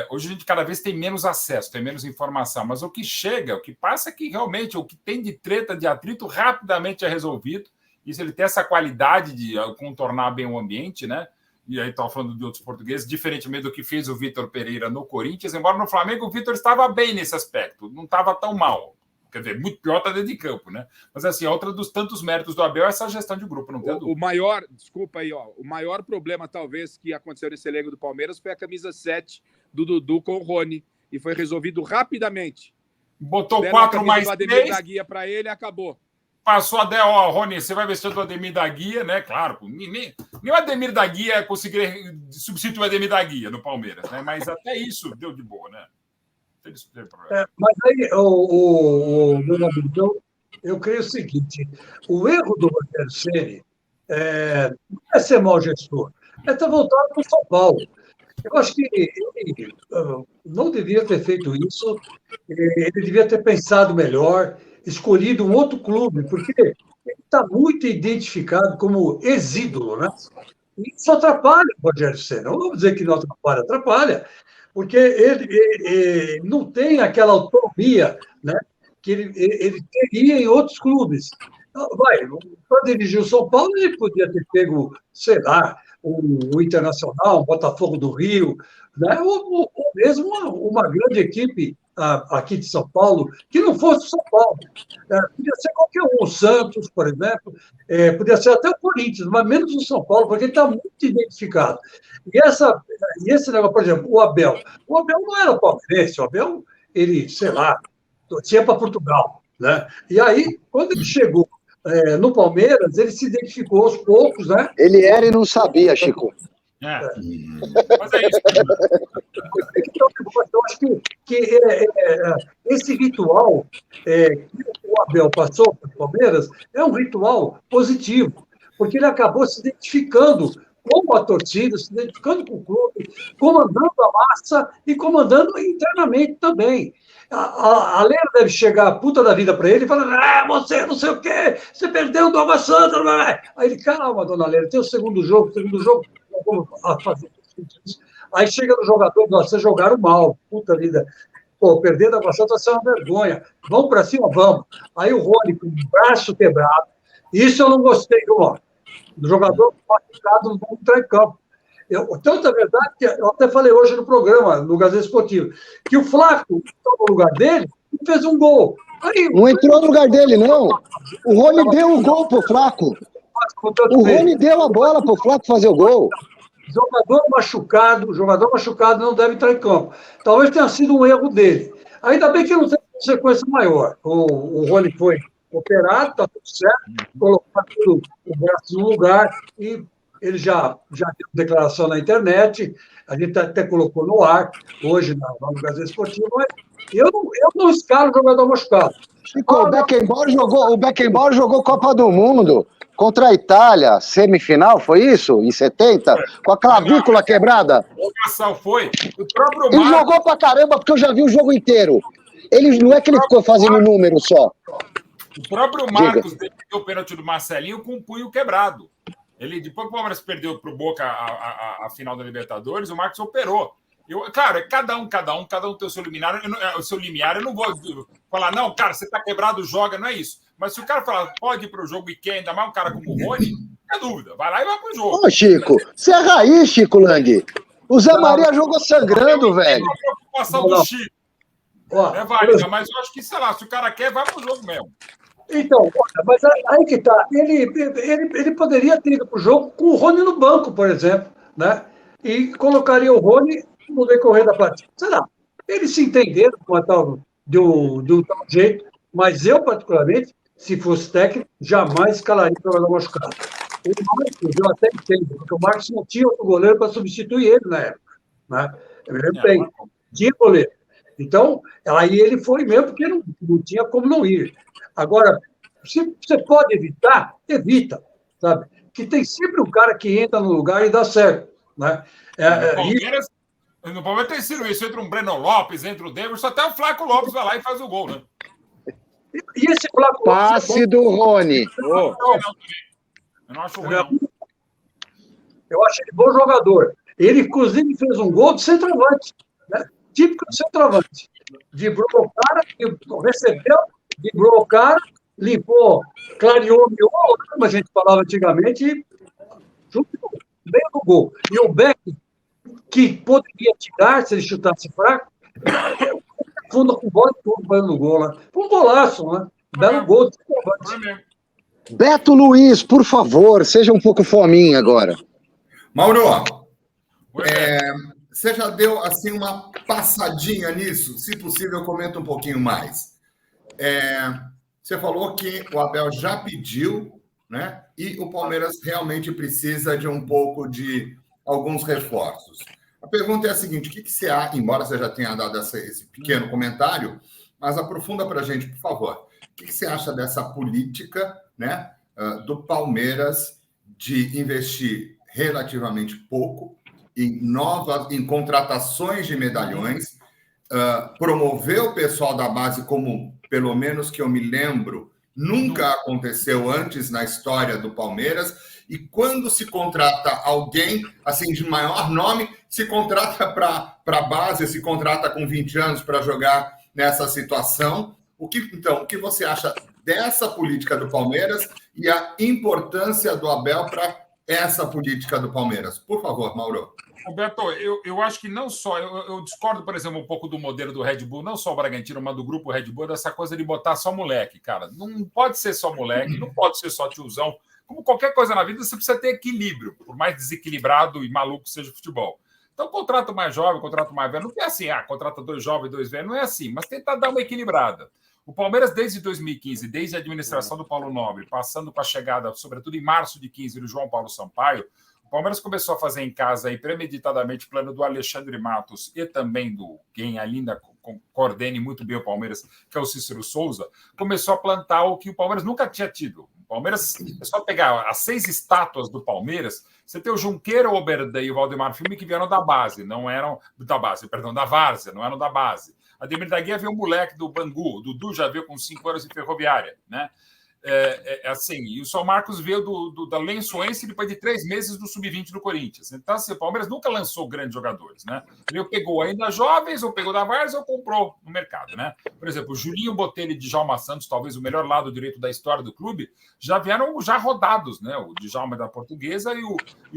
Hoje a gente cada vez tem menos acesso, tem menos informação, mas o que chega, o que passa é que realmente o que tem de treta, de atrito, rapidamente é resolvido. Isso ele tem essa qualidade de contornar bem o ambiente, né? E aí estava falando de outros portugueses, diferentemente do que fez o Vitor Pereira no Corinthians, embora no Flamengo o Vitor estava bem nesse aspecto, não estava tão mal. Quer dizer, muito pior está dentro de campo, né? Mas assim, outra dos tantos méritos do Abel é essa gestão de grupo, não tem dúvida. O maior problema, talvez, que aconteceu nesse elenco do Palmeiras foi a camisa 7 do Dudu com o Rony, e foi resolvido rapidamente. Botou 4 mais 3. O Ademir da Guia para ele e acabou. Passou Rony, você vai vestir do Ademir da Guia, né? Claro, nem o Ademir da Guia conseguiria substituir o Ademir da Guia no Palmeiras, né? Mas até isso deu de boa, né? Mas aí, meu amigo, eu creio o seguinte: o erro do Rogério Ceni não é ser mau gestor, é ter voltado para o São Paulo. Eu acho que ele não devia ter feito isso, ele devia ter pensado melhor, escolhido um outro clube, porque ele está muito identificado como ex-ídolo, né? E isso atrapalha o Rogério Ceni. Não vou dizer que não atrapalha, atrapalha, porque ele não tem aquela autonomia, né, que ele teria em outros clubes. Para dirigir o São Paulo, ele podia ter pego, sei lá, o Internacional, o Botafogo do Rio, né, ou mesmo uma grande equipe aqui de São Paulo, que não fosse o São Paulo. Podia ser qualquer um, o Santos, por exemplo, podia ser até o Corinthians, mas menos o São Paulo, porque ele está muito identificado. E esse negócio, por exemplo, o Abel não era palmeirense, o Abel, ele, sei lá, torcia para Portugal, né? E aí, quando ele chegou no Palmeiras, ele se identificou aos poucos, né? Ele era e não sabia, Chico. Mas é isso. Então, eu acho que esse ritual que o Abel passou para o Palmeiras é um ritual positivo, porque ele acabou se identificando com a torcida, se identificando com o clube, comandando a massa e comandando internamente também. A Lena deve chegar a puta da vida para ele e falar: você não sei o quê, você perdeu o Douglas Santana. Aí ele, calma, dona Lena, tem o segundo jogo, vamos fazer isso. Aí chega no jogador: vocês jogaram mal, puta vida. Pô, perder da Água Santa vai ser uma vergonha. Vamos para cima, vamos. Aí o Rony com o braço quebrado. Isso eu não gostei do Rony. O jogador machucado não entrar em campo. Tanto é verdade que eu até falei hoje no programa, no Gazeta Esportivo, que o Flaco entrou no lugar dele e fez um gol. Aí, não entrou no lugar dele, não. O Rony deu o gol pro Flaco. O Rony deu a bola pro Flaco fazer o gol. Jogador machucado não deve entrar em campo. Talvez tenha sido um erro dele. Ainda bem que não tem consequência maior. O Rony foi operado, está tudo certo, colocou tudo, o braço no lugar e ele já deu declaração na internet, a gente até colocou no ar, hoje, no Gazeta Esportivo, mas eu não escalo jogador machucado. Chico, o Beckenbauer jogou Copa do Mundo contra a Itália, semifinal, foi isso? Em 70? Com a clavícula quebrada. Foi. O próprio Ele jogou pra caramba, porque eu já vi o jogo inteiro. Não é que ele ficou fazendo número só. O próprio Marcos deu o pênalti do Marcelinho com o punho quebrado. Depois que o Palmeiras perdeu para o Boca a final da Libertadores, o Marcos operou. Claro, é cada um tem o seu limiar. Eu não vou falar, não, cara, você está quebrado, joga, não é isso. Mas se o cara falar, pode ir para o jogo e quer, ainda mais um cara como o Rony, não é dúvida, vai lá e vai para o jogo. Ô, Chico, você é raiz, Chico Lang. O Zé Maria jogou sangrando, velho. A preocupação do Chico é válida, mas eu acho que, sei lá, se o cara quer, vai para o jogo mesmo. Então, mas aí que tá. Ele poderia ter ido para o jogo com o Rony no banco, por exemplo, né? E colocaria o Rony no decorrer da partida. Sei lá, eles se entenderam com a tal do tal jeito, mas eu, particularmente, se fosse técnico, jamais escalaria o jogador machucado. O Marcos, eu até entendo, porque o Marcos não tinha outro goleiro para substituir ele na época. Né? Eu me lembro bem, tinha goleiro. Então, aí ele foi mesmo, porque não tinha como não ir. Agora, se você pode evitar, evita, sabe? Que tem sempre um cara que entra no lugar e dá certo. Né? No Palmeiras tem sido isso, entra um Breno Lopes, entra o Davidson, até o Flaco Lopes vai lá e faz o gol, né? E esse Flaco Passe do Rony. Eu não acho ruim, não. Eu acho ele bom jogador. Ele, inclusive, fez um gol de centroavante, né? Típico de centroavante. Driblou o cara, recebeu, driblou o cara, limpou, clareou, como a gente falava antigamente, e junto bem no gol. E o Beck, que poderia tirar se ele chutasse fraco, funda com bola e tudo, vai no gol lá. Foi um golaço, né? Belo gol de centroavante. Beto Luiz, por favor, seja um pouco fominha agora. Mauro, você já deu assim uma passadinha nisso? Se possível, comenta um pouquinho mais. Você falou que o Abel já pediu, né? E o Palmeiras realmente precisa de um pouco de alguns reforços. A pergunta é a seguinte: o que você acha, embora você já tenha dado esse pequeno comentário, mas aprofunda para a gente, por favor. O que você acha dessa política, né, do Palmeiras de investir relativamente pouco em contratações de medalhões, promover o pessoal da base como, pelo menos que eu me lembro, nunca aconteceu antes na história do Palmeiras. E quando se contrata alguém assim de maior nome, se contrata para a base, se contrata com 20 anos para jogar nessa situação. Então, o que você acha dessa política do Palmeiras e a importância do Abel para essa política do Palmeiras? Por favor, Mauro. Roberto, eu acho que não só... Eu discordo, por exemplo, um pouco do modelo do Red Bull, não só o Bragantino, mas do grupo Red Bull, dessa coisa de botar só moleque, cara. Não pode ser só moleque, não pode ser só tiozão. Como qualquer coisa na vida, você precisa ter equilíbrio, por mais desequilibrado e maluco que seja o futebol. Então, contrato mais jovem, contrato mais velho. Não é assim, contrata 2 jovens, 2 velhos. Não é assim, mas tentar dar uma equilibrada. O Palmeiras, desde 2015, desde a administração do Paulo Nobre, passando com a chegada, sobretudo em março de 15, do João Paulo Sampaio, o Palmeiras começou a fazer em casa, aí, premeditadamente, o plano do Alexandre Matos e também do quem ainda coordene muito bem o Palmeiras, que é o Cícero Souza, começou a plantar o que o Palmeiras nunca tinha tido. O Palmeiras, é só pegar as 6 estátuas do Palmeiras, você tem o Junqueira, o Oberdan e o Valdemar Filme, que vieram da base, não eram da várzea, não eram da base. A Ademir da Guia veio o moleque do Bangu, o Dudu já veio com 5 anos de Ferroviária, né? Assim, e o São Marcos veio da Lençoense depois de 3 meses do Sub-20 do Corinthians. Então, assim, o Palmeiras nunca lançou grandes jogadores, né? Ele pegou ainda jovens, ou pegou da várzea, ou comprou no mercado, né? Por exemplo, o Julinho Botelho e Djalma Santos, talvez o melhor lado direito da história do clube, já vieram já rodados, né? O Djalma da Portuguesa e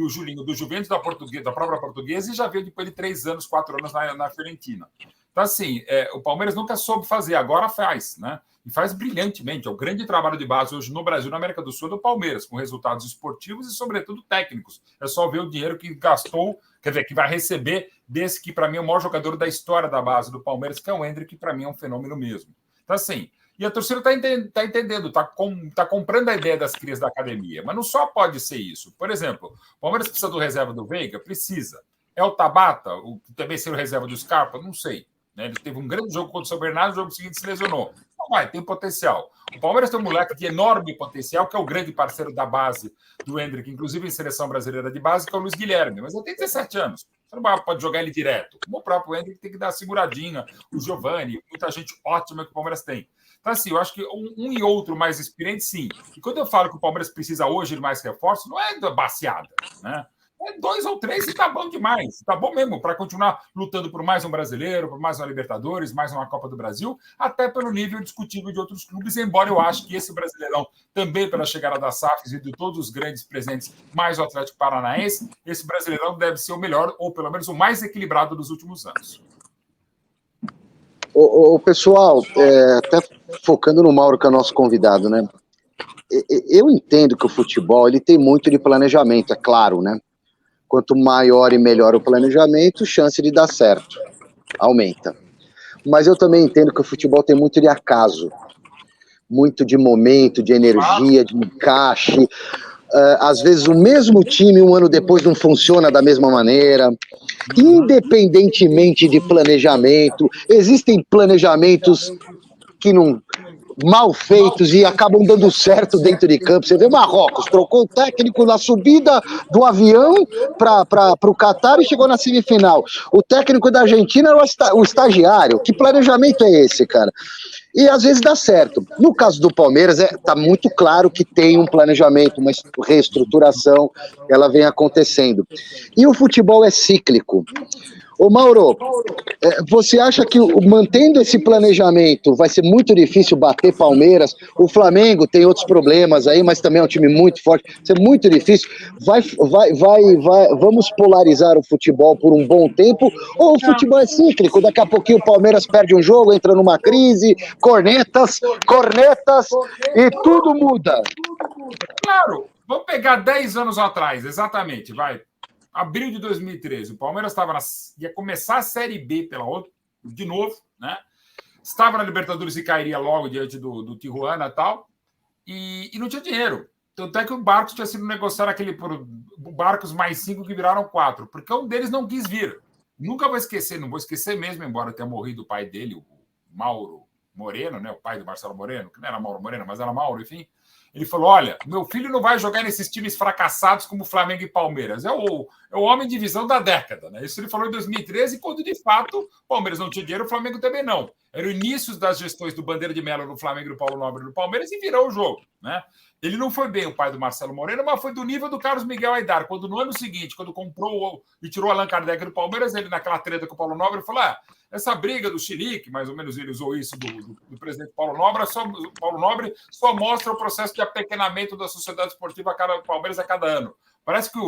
o Julinho do Juventus da própria Portuguesa, e já veio depois de 3 anos, 4 anos na Fiorentina. Então, assim, o Palmeiras nunca soube fazer, agora faz, né? E faz brilhantemente. É o grande trabalho de base hoje no Brasil, na América do Sul, do Palmeiras, com resultados esportivos e, sobretudo, técnicos. É só ver o dinheiro que gastou, quer dizer, que vai receber desse que, para mim, é o maior jogador da história da base do Palmeiras, que é o Endrick, que, para mim, é um fenômeno mesmo. Então, assim, e a torcida está entendendo, está comprando a ideia das crias da academia. Mas não só pode ser isso. Por exemplo, o Palmeiras precisa do reserva do Veiga? Precisa. É o Tabata, o que também ser o reserva do Scarpa? Não sei. Ele teve um grande jogo contra o São Bernardo, no jogo seguinte se lesionou. Não vai, tem potencial. O Palmeiras tem um moleque de enorme potencial, que é o grande parceiro da base do Endrick, inclusive em seleção brasileira de base, que é o Luiz Guilherme. Mas ele tem 17 anos. Você não pode jogar ele direto. Como o próprio Endrick tem que dar seguradinha, o Giovani, muita gente ótima que o Palmeiras tem. Então, assim, eu acho que um e outro mais experiente, sim. E quando eu falo que o Palmeiras precisa hoje de mais reforço, não é baciada, né? 2 ou 3 e tá bom demais. Tá bom mesmo para continuar lutando por mais um brasileiro, por mais uma Libertadores, mais uma Copa do Brasil, até pelo nível discutível de outros clubes, embora eu acho que esse Brasileirão, também pela chegada da SAFs e de todos os grandes presentes, mais o Atlético Paranaense, esse Brasileirão deve ser o melhor, ou pelo menos o mais equilibrado dos últimos anos. O pessoal, até focando no Mauro, que é o nosso convidado, né? Eu entendo que o futebol ele tem muito de planejamento, é claro, né? Quanto maior e melhor o planejamento, chance de dar certo aumenta. Mas eu também entendo que o futebol tem muito de acaso, muito de momento, de energia, de encaixe. Às vezes o mesmo time, um ano depois, não funciona da mesma maneira. Independentemente de planejamento, existem planejamentos que não... mal feitos e acabam dando certo dentro de campo. Você vê Marrocos, trocou o técnico na subida do avião para o Catar e chegou na semifinal. O técnico da Argentina era o estagiário. Que planejamento é esse, cara? E às vezes dá certo. No caso do Palmeiras, tá muito claro que tem um planejamento, uma reestruturação, ela vem acontecendo. E o futebol é cíclico. Ô Mauro, você acha que mantendo esse planejamento vai ser muito difícil bater Palmeiras? O Flamengo tem outros problemas aí, mas também é um time muito forte. Vai ser muito difícil. Vamos polarizar o futebol por um bom tempo? Ou o futebol é cíclico? Daqui a pouquinho o Palmeiras perde um jogo, entra numa crise, cornetas, e tudo muda. Claro, vamos pegar 10 anos atrás, exatamente, vai. Abril de 2013, o Palmeiras ia começar a Série B de novo, né? Estava na Libertadores e cairia logo diante do Tijuana e tal, e não tinha dinheiro. Tanto é que o Barcos tinha sido negociado por Barcos mais 5 que viraram 4, porque um deles não quis vir. Nunca vou esquecer, não vou esquecer mesmo, embora tenha morrido o pai dele, o Mauro Moreno, né, o pai do Marcelo Moreno, que não era Mauro Moreno, mas era Mauro, enfim, ele falou, olha, meu filho não vai jogar nesses times fracassados como Flamengo e Palmeiras. É o homem de visão da década, né? Isso ele falou em 2013, quando, de fato, o Palmeiras não tinha dinheiro, o Flamengo também não. Era o início das gestões do Bandeira de Mello no Flamengo e do Paulo Nobre no Palmeiras e virou o jogo, né? Ele não foi bem o pai do Marcelo Moreno, mas foi do nível do Carlos Miguel Aidar, quando no ano seguinte, quando comprou e tirou Allan Kardec do Palmeiras, ele naquela treta com o Paulo Nobre, falou, essa briga do Chilique, mais ou menos ele usou isso do presidente Paulo Nobre só mostra o processo de apequenamento da sociedade esportiva Palmeiras a cada ano. Parece que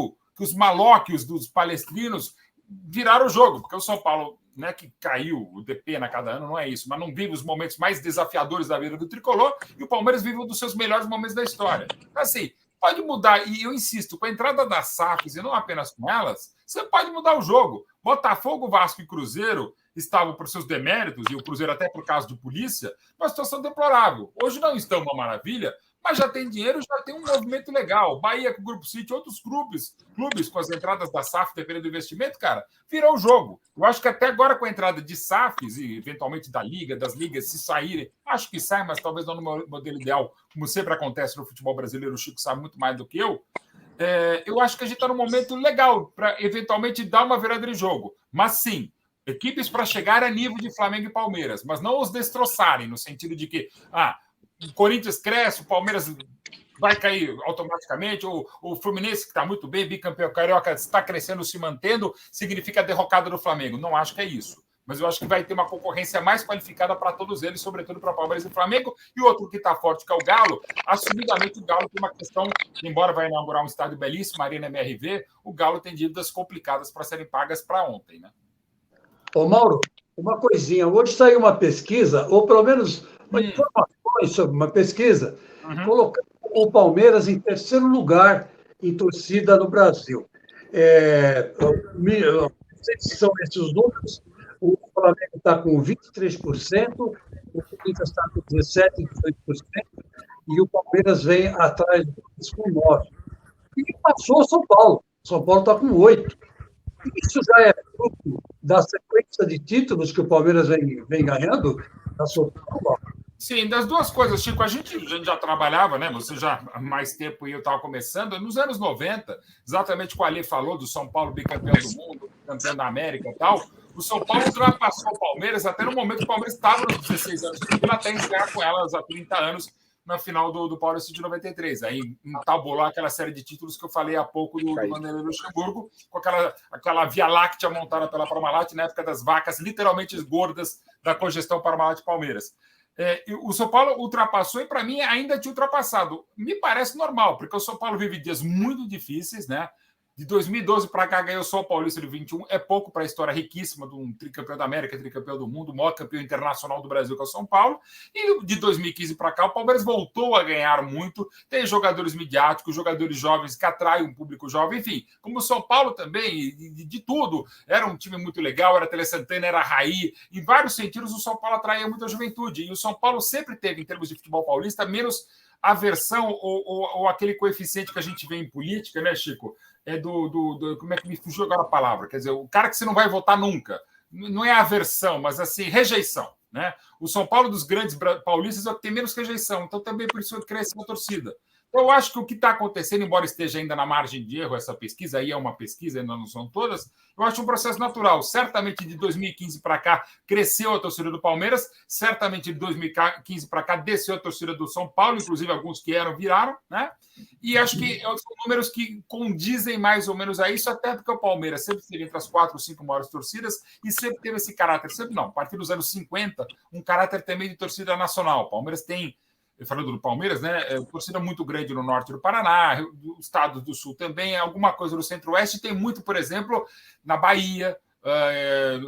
os malóquios dos palestrinos viraram o jogo, porque o São Paulo, não é que caiu o DP a cada ano, não é isso, mas não vive os momentos mais desafiadores da vida do tricolor e o Palmeiras vive um dos seus melhores momentos da história. Assim, pode mudar, e eu insisto, com a entrada das SAFs e não apenas com elas, você pode mudar o jogo. Botafogo, Vasco e Cruzeiro estavam por seus deméritos, e o Cruzeiro até por causa de polícia, uma situação deplorável. Hoje não estão uma maravilha, mas já tem dinheiro, já tem um movimento legal. Bahia com o Grupo City, outros clubes com as entradas da SAF, dependendo do investimento, cara, virou o jogo. Eu acho que até agora com a entrada de SAFs e eventualmente das ligas, se saírem, acho que sai, mas talvez não no modelo ideal, como sempre acontece no futebol brasileiro, o Chico sabe muito mais do que eu acho que a gente está num momento legal para eventualmente dar uma virada de jogo. Mas sim, equipes para chegar a nível de Flamengo e Palmeiras, mas não os destroçarem, no sentido de que o Corinthians cresce, o Palmeiras vai cair automaticamente, ou o Fluminense, que está muito bem, bicampeão carioca, está crescendo, se mantendo, significa a derrocada do Flamengo. Não acho que é isso. Mas eu acho que vai ter uma concorrência mais qualificada para todos eles, sobretudo para Palmeiras e Flamengo. E outro que está forte, que é o Galo. Assumidamente, o Galo tem uma questão, embora vai inaugurar um estádio belíssimo, Arena MRV, o Galo tem dívidas complicadas para serem pagas para ontem, né? Ô, Mauro, uma coisinha. Hoje saiu uma pesquisa, ou pelo menos uma informações sobre uma pesquisa, colocando o Palmeiras em terceiro lugar em torcida no Brasil. Não sei se são esses os números. O Flamengo está com 23%, o Corinthians está com 17%, 18%, e o Palmeiras vem atrás com 9%. E passou o São Paulo. O São Paulo está com 8%. Isso já é fruto da sequência de títulos que o Palmeiras vem ganhando na sua Paulo. Sim, das duas coisas, Chico. A gente já trabalhava, né? Você já há mais tempo e eu estava começando. Nos anos 90, exatamente o que o Ali falou do São Paulo bicampeão do mundo, campeão da América e tal. O São Paulo ultrapassou o Palmeiras até no momento que o Palmeiras estava nos 16 anos, até encerrar com elas há 30 anos na final do Paulista de 93. Aí entabulou aquela série de títulos que eu falei há pouco do Vanderlei Luxemburgo, com aquela Via Láctea montada pela Parmalat na época das vacas literalmente gordas da cogestão Parmalat Palmeiras. O São Paulo ultrapassou e, para mim, ainda tinha ultrapassado. Me parece normal, porque o São Paulo vive dias muito difíceis, né? De 2012 para cá ganhou só o Paulista de 21. É pouco para a história riquíssima de um tricampeão da América, tricampeão do mundo, o maior campeão internacional do Brasil, que é o São Paulo. E de 2015 para cá, o Palmeiras voltou a ganhar muito. Tem jogadores midiáticos, jogadores jovens que atraem um público jovem. Enfim, como o São Paulo também, de tudo. Era um time muito legal, era Tele Santana, era Raí. Em vários sentidos, o São Paulo atraía muita juventude. E o São Paulo sempre teve, em termos de futebol paulista, menos aversão ou aquele coeficiente que a gente vê em política, né, Chico? Como é que me fugiu agora a palavra? Quer dizer, o cara que você não vai votar nunca. Não é aversão, mas assim, rejeição, né? O São Paulo dos grandes paulistas é o que tem menos rejeição, então também por isso cresce a torcida. Eu acho que o que está acontecendo, embora esteja ainda na margem de erro essa pesquisa, aí é uma pesquisa, ainda não são todas, eu acho um processo natural. Certamente de 2015 para cá cresceu a torcida do Palmeiras, certamente de 2015 para cá desceu a torcida do São Paulo, inclusive alguns que viraram, né? E acho que são números que condizem mais ou menos a isso, até porque o Palmeiras sempre esteve entre as 4 ou 5 maiores torcidas e sempre teve esse caráter, sempre não, a partir dos anos 50, um caráter também de torcida nacional. O Palmeiras tem, falando do Palmeiras, né? Torcida muito grande no norte do Paraná, do estado do Sul também, alguma coisa no Centro-Oeste, tem muito, por exemplo, na Bahia,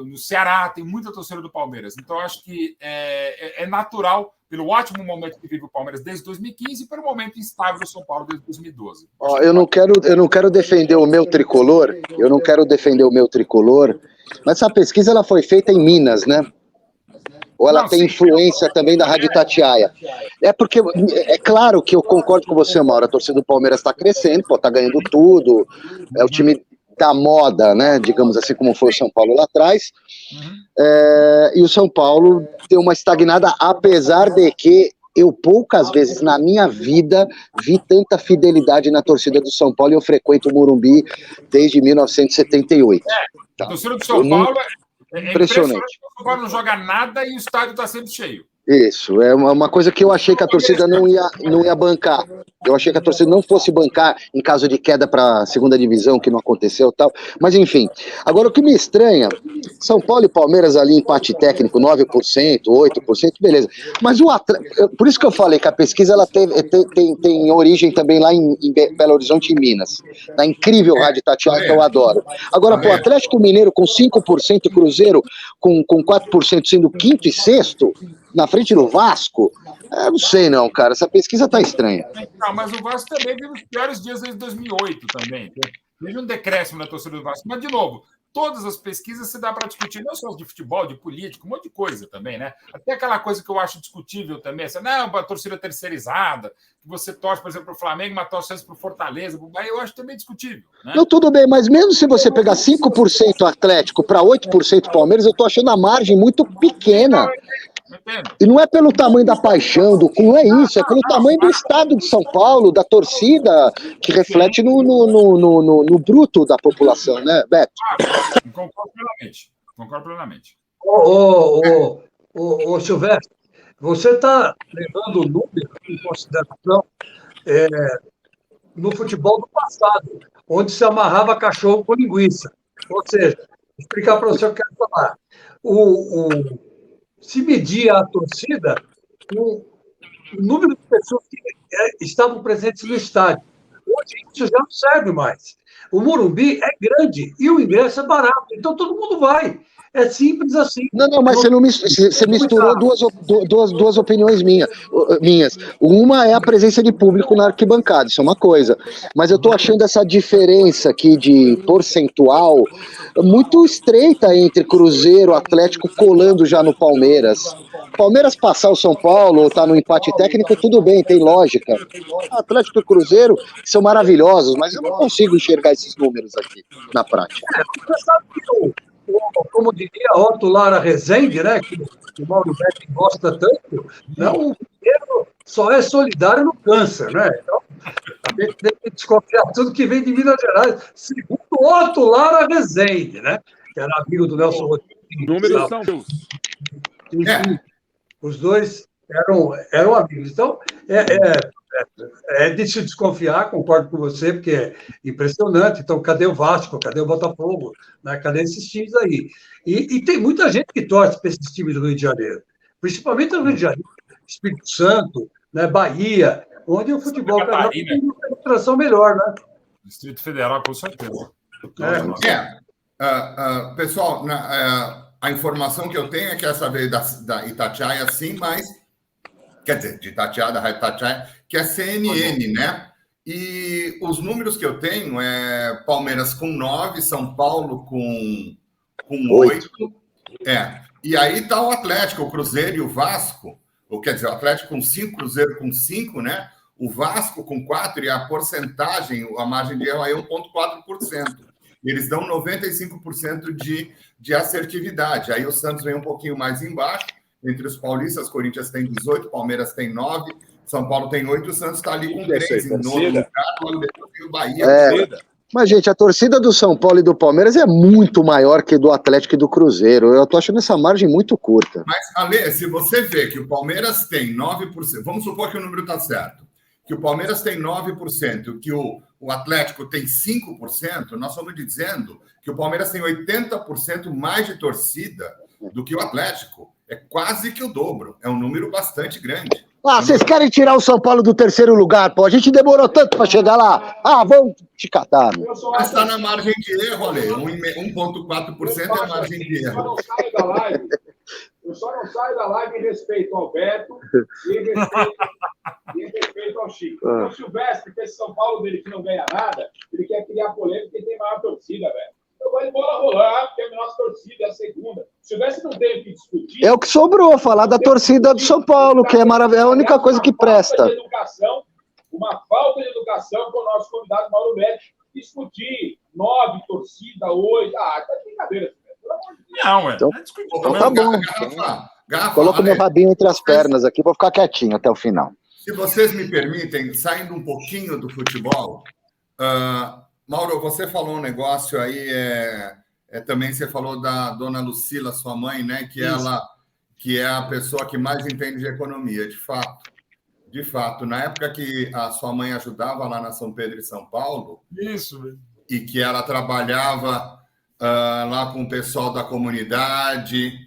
no Ceará, tem muita torcida do Palmeiras. Então, acho que é natural, pelo ótimo momento que vive o Palmeiras desde 2015 e pelo momento instável do São Paulo desde 2012. Eu não quero defender o meu tricolor, mas essa pesquisa ela foi feita em Minas, né? Ou ela tem influência também da Rádio Itatiaia? Porque é claro que eu concordo com você, Mauro, a torcida do Palmeiras está crescendo, está ganhando tudo, é o time da moda, né? Digamos assim, como foi o São Paulo lá atrás. E o São Paulo deu uma estagnada, apesar de que eu poucas vezes na minha vida vi tanta fidelidade na torcida do São Paulo, e eu frequento o Morumbi desde 1978. A torcida do São Paulo é impressionante. O São Paulo não joga nada e o estádio está sempre cheio. Isso, é uma coisa que eu achei que a torcida não ia bancar. Eu achei que a torcida não fosse bancar em caso de queda para a segunda divisão, que não aconteceu e tal. Mas enfim, agora o que me estranha, São Paulo e Palmeiras ali, empate técnico, 9%, 8%, beleza. Mas por isso que eu falei que a pesquisa ela tem origem também lá em Belo Horizonte, em Minas. Na incrível Rádio Itatiaia, que eu adoro. Agora, o Atlético Mineiro com 5%, Cruzeiro com 4% sendo quinto e sexto, na frente do Vasco, eu não sei não, cara, essa pesquisa tá estranha. Não, mas o Vasco também vive os piores dias desde 2008 também. Teve um decréscimo na torcida do Vasco, mas de novo, todas as pesquisas se dá para discutir, não só de futebol, de política, um monte de coisa também, né? Até aquela coisa que eu acho discutível também, essa, não, a torcida terceirizada, que você torce, por exemplo, para o Flamengo, mas torce para o Fortaleza, aí eu acho também discutível. Né? Não, tudo bem, mas mesmo se você pegar 5% Atlético para 8% Palmeiras, eu tô achando a margem muito pequena. E não é pelo tamanho da paixão, não é isso, é pelo tamanho do estado de São Paulo, da torcida, que reflete no bruto da população, né, Beto? Concordo plenamente. Ô, Silvestre, você está levando o número em consideração no futebol do passado, onde se amarrava cachorro com linguiça. Ou seja, vou explicar para você o que eu quero falar. Se media a torcida com o número de pessoas que estavam presentes no estádio. Hoje isso já não serve mais. O Morumbi é grande e o ingresso é barato, então todo mundo vai. É simples assim. Não, mas você misturou duas opiniões minhas. Uma é a presença de público na arquibancada, isso é uma coisa. Mas eu estou achando essa diferença aqui de percentual muito estreita entre Cruzeiro, Atlético, colando já no Palmeiras. Palmeiras passar o São Paulo ou tá no empate técnico, tudo bem, tem lógica. Atlético e Cruzeiro são maravilhosos, mas eu não consigo enxergar esses números aqui na prática. Você sabe que como diria Otto Lara Rezende, né, que o Mauro Betti gosta tanto, não, o governo só é solidário no câncer, né? Então, a gente tem que desconfiar tudo que vem de Minas Gerais, segundo Otto Lara Rezende, né? Que era amigo do Nelson Rodrigues. Números são seus. Enfim, os dois eram amigos. Então, é de se desconfiar, concordo com você, porque é impressionante. Então, cadê o Vasco? Cadê o Botafogo? Né? Cadê esses times aí? E tem muita gente que torce para esses times do Rio de Janeiro, principalmente no Rio de Janeiro, Espírito Santo, né? Bahia, onde o futebol tem uma penetração melhor, né? Distrito Federal, com certeza. Pessoal, a informação que eu tenho é que essa veio da Itatiaia, sim, mas quer dizer, de Itatiaia, da Rádio Itatiaia, que é CNN, né? E os números que eu tenho é Palmeiras com 9, São Paulo com 8. E aí tá o Atlético, o Cruzeiro e o Vasco, ou quer dizer, o Atlético com 5, Cruzeiro com 5, né? O Vasco com 4 e a porcentagem, a margem de erro aí é 1,4%. Eles dão 95% de assertividade. Aí o Santos vem um pouquinho mais embaixo. Entre os paulistas, Corinthians tem 18, Palmeiras tem 9, São Paulo tem 8, o Santos está ali com 3 em nono lugar, logo depois tem o Bahia. Mas, gente, a torcida do São Paulo e do Palmeiras é muito maior que do Atlético e do Cruzeiro. Eu tô achando essa margem muito curta. Mas, Ale, se você vê que o Palmeiras tem 9%, vamos supor que o número está certo, que o Palmeiras tem 9%, que o Atlético tem 5%, nós estamos dizendo que o Palmeiras tem 80% mais de torcida do que o Atlético. É quase que o dobro. É um número bastante grande. Vocês querem tirar o São Paulo do terceiro lugar, pô? A gente demorou tanto para chegar lá. Vamos te catar. Mas está na margem de erro, Ale. 1,4% é a margem de erro. Eu só não saio da live em respeito ao Beto e em respeito ao Chico. O Silvestre, que esse São Paulo dele que não ganha nada, ele quer criar polêmica porque tem maior torcida, velho. Eu vou de bola rolar, porque a nossa torcida é a segunda. Se tivesse não tem o que discutir. É o que sobrou, falar da torcida do São Paulo, que é maravilhosa, é a única coisa que presta. Uma falta de educação com o nosso convidado Mauro Betti discutir 9 torcida, 8. Tá de brincadeira. Pelo amor de Deus. Não, Então, é discutir então também. tá bom. Garrafa, Coloco meu olha, rabinho entre as pernas aqui, vou ficar quietinho até o final. se vocês me permitem, saindo um pouquinho do futebol, Mauro, você falou um negócio aí, também você falou da dona Lucila, sua mãe, né? Que é a pessoa que mais entende de economia, de fato. De fato, na época que a sua mãe ajudava lá na São Pedro e São Paulo, Isso. e que ela trabalhava lá com o pessoal da comunidade,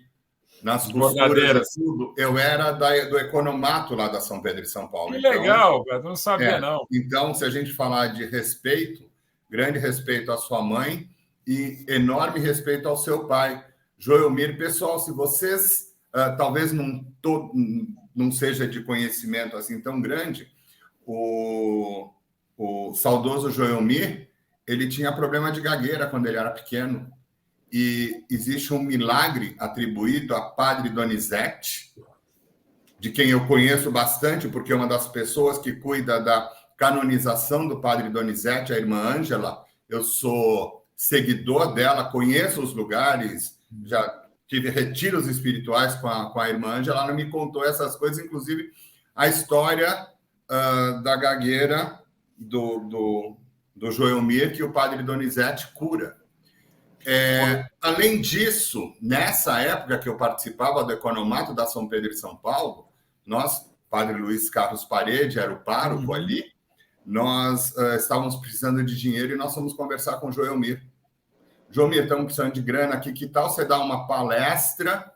nas costuras e tudo, eu era do economato lá da São Pedro e São Paulo. Que legal, Beto, não sabia, não. Então, se a gente falar de respeito, grande respeito à sua mãe e enorme respeito ao seu pai, Joelmir. Pessoal, se vocês talvez não seja de conhecimento assim tão grande, o saudoso Joelmir, ele tinha problema de gagueira quando ele era pequeno. E existe um milagre atribuído a Padre Donizete, de quem eu conheço bastante, porque é uma das pessoas que cuida da canonização do Padre Donizete, a irmã Ângela. Eu sou seguidor dela, conheço os lugares, já tive retiros espirituais com a irmã Ângela, ela me contou essas coisas, inclusive a história da gagueira do Joelmir, que o Padre Donizete cura. Além disso, nessa época que eu participava do economato da São Pedro e São Paulo, nós, Padre Luiz Carlos Parede, era o pároco ali, nós estávamos precisando de dinheiro e nós fomos conversar com o Joelmir. Joelmir, estamos precisando de grana aqui, que tal você dar uma palestra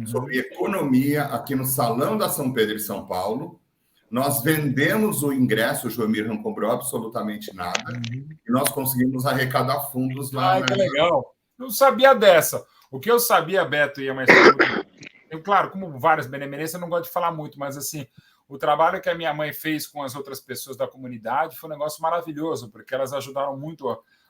sobre economia aqui no Salão da São Pedro e São Paulo? Nós vendemos o ingresso, o Joelmir não cobrou absolutamente nada, e nós conseguimos arrecadar fundos lá. Que legal. Não sabia dessa. O que eu sabia, Beto, e é uma história muito... Claro, como várias benemerências, eu não gosto de falar muito, mas assim, o trabalho que a minha mãe fez com as outras pessoas da comunidade foi um negócio maravilhoso, porque elas ajudaram muito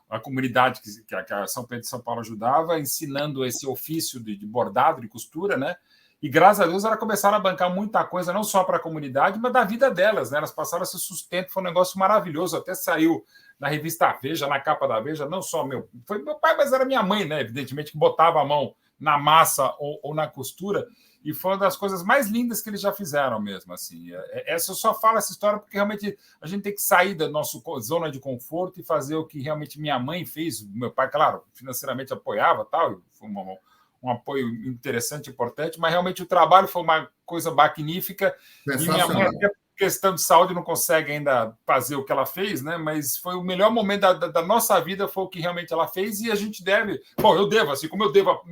a comunidade que a São Pedro de São Paulo ajudava, ensinando esse ofício de bordado, de costura, né? E, graças a Deus, elas começaram a bancar muita coisa, não só para a comunidade, mas da vida delas, né? Elas passaram esse sustento, foi um negócio maravilhoso. Até saiu na revista Veja, na capa da Veja, não só foi meu pai, mas era minha mãe, né? Evidentemente, que botava a mão na massa ou na costura, e foi uma das coisas mais lindas que eles já fizeram mesmo, assim. Eu só falo essa história porque realmente a gente tem que sair da nossa zona de conforto e fazer o que realmente minha mãe fez. Meu pai, claro, financeiramente apoiava, tal, foi um apoio interessante, importante, mas realmente o trabalho foi uma coisa magnífica. E minha mãe, até por questão de saúde, não consegue ainda fazer o que ela fez, né? Mas foi o melhor momento da nossa vida, foi o que realmente ela fez, e a gente deve... Bom, eu devo, assim como eu devo...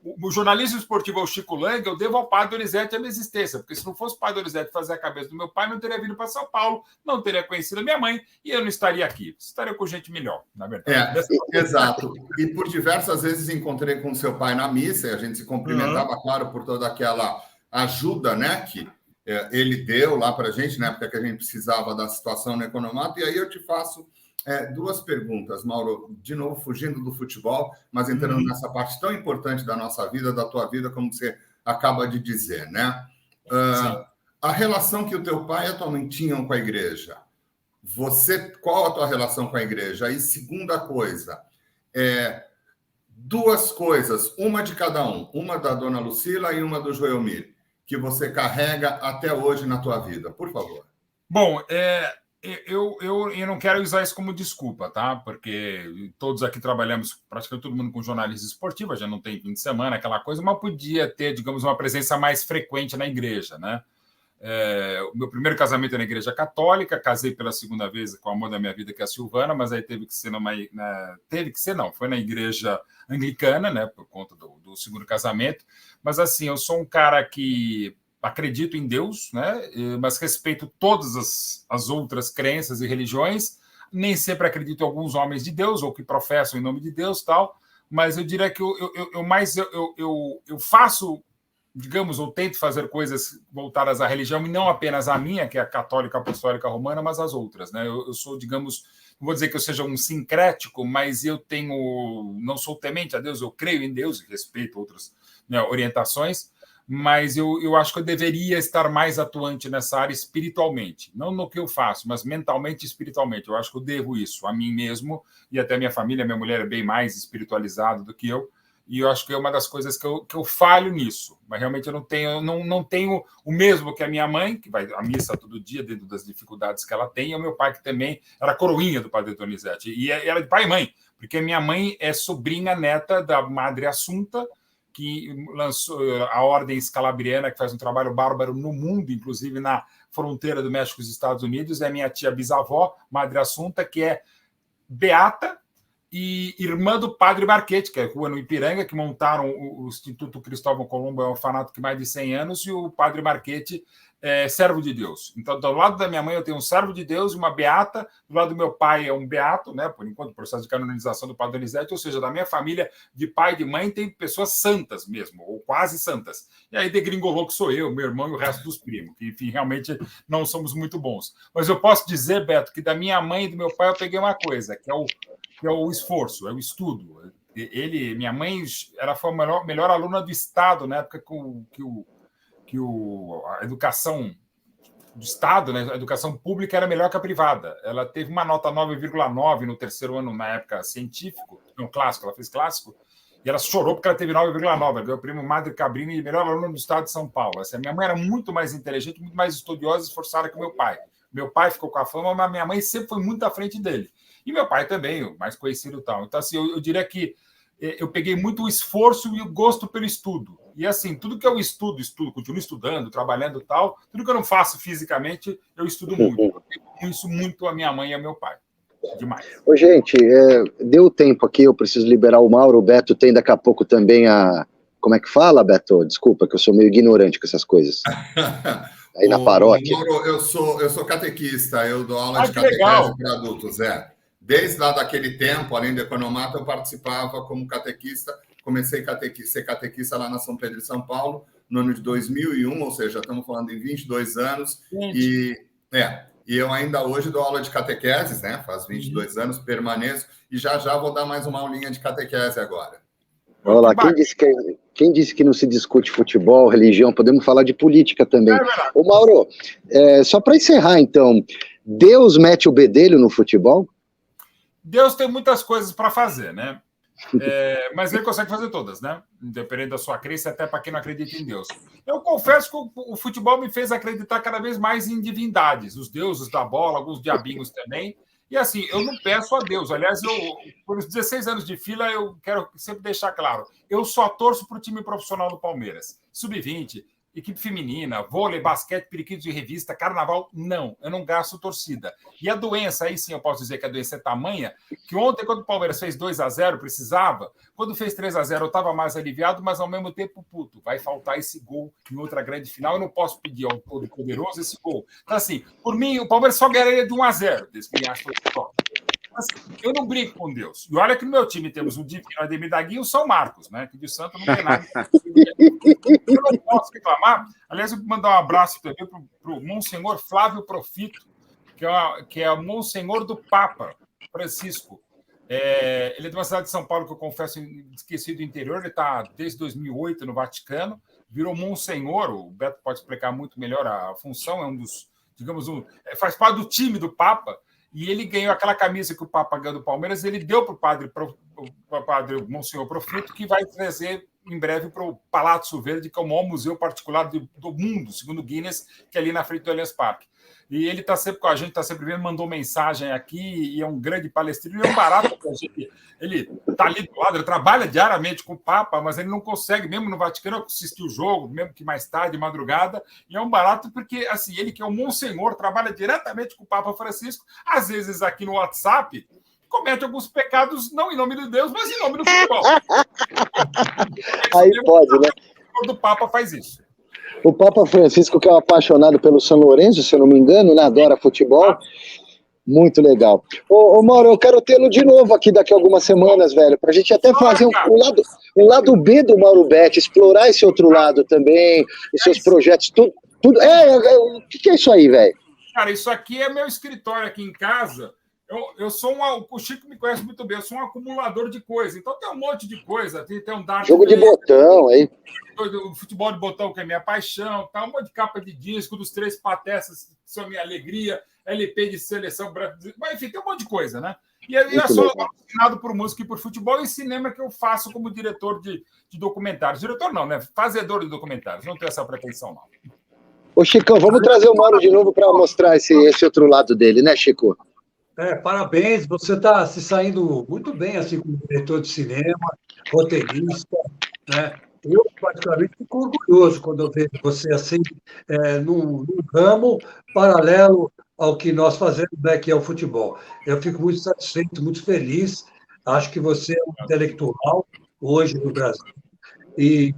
O jornalismo esportivo ao Chico Lang, eu devo ao Padre Donizete a minha existência, porque se não fosse o Padre Donizete fazer a cabeça do meu pai, não teria vindo para São Paulo, não teria conhecido a minha mãe, e eu não estaria aqui. Estaria com gente melhor, na verdade. Exato. E por diversas vezes encontrei com seu pai na missa, e a gente se cumprimentava, claro, por toda aquela ajuda, né, que ele deu lá para a gente, na época que a gente precisava da situação no economato. E aí eu te faço duas perguntas, Mauro, de novo fugindo do futebol, mas entrando nessa parte tão importante da nossa vida, da tua vida, como você acaba de dizer, né? A relação que o teu pai atualmente tinha com a igreja, qual a tua relação com a igreja? E segunda coisa, duas coisas, uma de cada uma da dona Lucila e uma do Joelmir, que você carrega até hoje na tua vida, por favor. Bom, eu não quero usar isso como desculpa, tá? Porque todos aqui trabalhamos, praticamente todo mundo com jornalismo esportivo, já não tem fim de semana, aquela coisa, mas podia ter, digamos, uma presença mais frequente na igreja, né? O meu primeiro casamento é na igreja católica, casei pela segunda vez com a amor da minha vida, que é a Silvana, mas aí teve que ser foi na igreja anglicana, né? Por conta do segundo casamento. Mas assim, eu sou um cara que acredito em Deus, né? Mas respeito todas as outras crenças e religiões. Nem sempre acredito em alguns homens de Deus ou que professam em nome de Deus, tal. Mas eu diria que eu faço, digamos, ou tento fazer coisas voltadas à religião, e não apenas a minha, que é a católica apostólica romana, mas as outras, né? Eu sou, digamos, não vou dizer que eu seja um sincrético, mas eu não sou temente a Deus, eu creio em Deus e respeito outras, né, orientações. mas eu acho que eu deveria estar mais atuante nessa área espiritualmente. Não no que eu faço, mas mentalmente e espiritualmente. Eu acho que eu devo isso a mim mesmo e até a minha família. Minha mulher é bem mais espiritualizada do que eu. E eu acho que é uma das coisas que eu falho nisso. Mas realmente eu não tenho o mesmo que a minha mãe, que vai à missa todo dia, dentro das dificuldades que ela tem, e o meu pai, que também era coroinha do Padre Donizete. E era de pai e mãe, porque minha mãe é sobrinha neta da Madre Assunta, que lançou a Ordem Escalabriana, que faz um trabalho bárbaro no mundo, inclusive na fronteira do México e dos Estados Unidos. É minha tia bisavó, Madre Assunta, que é beata e irmã do Padre Marquete, que é rua no Ipiranga, que montaram o Instituto Cristóvão Colombo, é um orfanato que mais de 100 anos, e o Padre Marquete é servo de Deus. Então, do lado da minha mãe, eu tenho um servo de Deus e uma beata. Do lado do meu pai é um beato, né? Por enquanto, o processo de canonização do Padre Donizete. Ou seja, da minha família, de pai e de mãe, tem pessoas santas mesmo, ou quase santas. E aí degringolou que sou eu, meu irmão e o resto dos primos, que, enfim, realmente não somos muito bons. Mas eu posso dizer, Beto, que da minha mãe e do meu pai eu peguei uma coisa, que é o esforço, é o estudo. Minha mãe, ela foi a melhor aluna do Estado na época que a educação do Estado, né, a educação pública era melhor que a privada. Ela teve uma nota 9,9 no terceiro ano, na época científico, não clássico, ela fez clássico, e ela chorou porque ela teve 9,9. Ela ganhou o prêmio Madre Cabrini, melhor aluna do Estado de São Paulo. Minha mãe era muito mais inteligente, muito mais estudiosa e esforçada que o meu pai. Meu pai ficou com a fama, mas minha mãe sempre foi muito à frente dele. E meu pai também, o mais conhecido e tal. Então, assim, eu diria que eu peguei muito o esforço e o gosto pelo estudo. E, assim, tudo que eu estudo, continuo estudando, trabalhando e tal, tudo que eu não faço fisicamente, eu estudo muito. Eu tenho isso muito a minha mãe e ao meu pai. Demais. Ô, gente, deu tempo aqui, eu preciso liberar o Mauro. O Beto tem daqui a pouco também a... Como é que fala, Beto? Desculpa, que eu sou meio ignorante com essas coisas. Aí na paróquia. Mauro, eu sou catequista, eu dou aula de catequese para adultos, Desde lá daquele tempo, além de economata, eu participava como catequista. Comecei a ser catequista lá na São Pedro de São Paulo, no ano de 2001, ou seja, estamos falando em 22 anos. E eu ainda hoje dou aula de catequeses, né? Faz 22 anos, permaneço, e já vou dar mais uma aulinha de catequese agora. Olha lá, quem disse que não se discute futebol, religião, podemos falar de política também. Ô, Mauro, só para encerrar, então, Deus mete o bedelho no futebol? Deus tem muitas coisas para fazer, né? Mas ele consegue fazer todas, né? Independente da sua crença, até para quem não acredita em Deus. Eu confesso que o futebol me fez acreditar cada vez mais em divindades, os deuses da bola, alguns diabinhos também. E assim, eu não peço a Deus. Aliás, por os 16 anos de fila, eu quero sempre deixar claro, eu só torço para o time profissional do Palmeiras. Sub-20, equipe feminina, vôlei, basquete, periquitos de revista, carnaval, não, eu não gasto torcida. E a doença, aí sim eu posso dizer que a doença é tamanha, que ontem, quando o Palmeiras fez 2-0, precisava, quando fez 3-0, eu estava mais aliviado, mas ao mesmo tempo, vai faltar esse gol em outra grande final, eu não posso pedir ao Todo-Poderoso esse gol. Então, assim, por mim, o Palmeiras só ganharia de 1-0, desde que acho que foi. Eu não brinco com Deus. E olha que no meu time temos o Divino, o Ademir da Guia e o São Marcos, né? Que de santo não tem nada. Eu não posso reclamar. Aliás, eu vou mandar um abraço também para o Monsenhor Flávio Profito, que é o Monsenhor do Papa Francisco. Ele é de uma cidade de São Paulo que eu confesso esqueci do interior. Ele está desde 2008 no Vaticano. Virou Monsenhor. O Beto pode explicar muito melhor a função. É um dos, digamos, faz parte do time do Papa. E ele ganhou aquela camisa que o Papa ganhou do Palmeiras, ele deu para o padre Monsenhor Profito, que vai trazer em breve para o Palácio Verde, que é o maior museu particular do mundo, segundo Guinness, que é ali na frente do Allianz Parque. E ele está sempre com a gente, está sempre vendo, mandou mensagem aqui, e é um grande palestrino, e é um barato para a gente. Ele está ali do lado, ele trabalha diariamente com o Papa, mas ele não consegue, mesmo no Vaticano, assistir o jogo, mesmo que mais tarde, madrugada, e é um barato porque, assim, ele que é o Monsenhor, trabalha diretamente com o Papa Francisco, às vezes aqui no WhatsApp, comete alguns pecados, não em nome de Deus, mas em nome do futebol. Aí pode, né? O Papa faz isso. O Papa Francisco, que é um apaixonado pelo São Lourenço, se eu não me engano, né? Adora futebol. Muito legal. Ô Mauro, eu quero tê-lo de novo aqui daqui a algumas semanas, velho, pra gente até fazer um lado B do Mauro Betti, explorar esse outro lado também, os seus projetos, tudo. O que é isso aí, velho? Cara, isso aqui é meu escritório aqui em casa. Eu sou o Chico me conhece muito bem, eu sou um acumulador de coisa. Então tem um monte de coisa. Tem um dart. Jogo de botão, aí. O futebol de botão, que é minha paixão, tá? Um monte de capa de disco, dos Três Patetas, que são minha alegria, LP de seleção brasileira. Mas, enfim, tem um monte de coisa, né? E eu sou apaixonado por música e por futebol e cinema que eu faço como diretor de documentários. Diretor não, né? Fazedor de documentários. Não tenho essa pretensão, não. Ô, Chicão, vamos trazer o Mauro de novo para mostrar esse outro lado dele, né, Chico? Parabéns, você está se saindo muito bem assim como diretor de cinema, roteirista, né? Eu, particularmente, fico orgulhoso quando eu vejo você assim, num ramo paralelo ao que nós fazemos, né, que é o futebol. Eu fico muito satisfeito, muito feliz. Acho que você é um intelectual hoje no Brasil e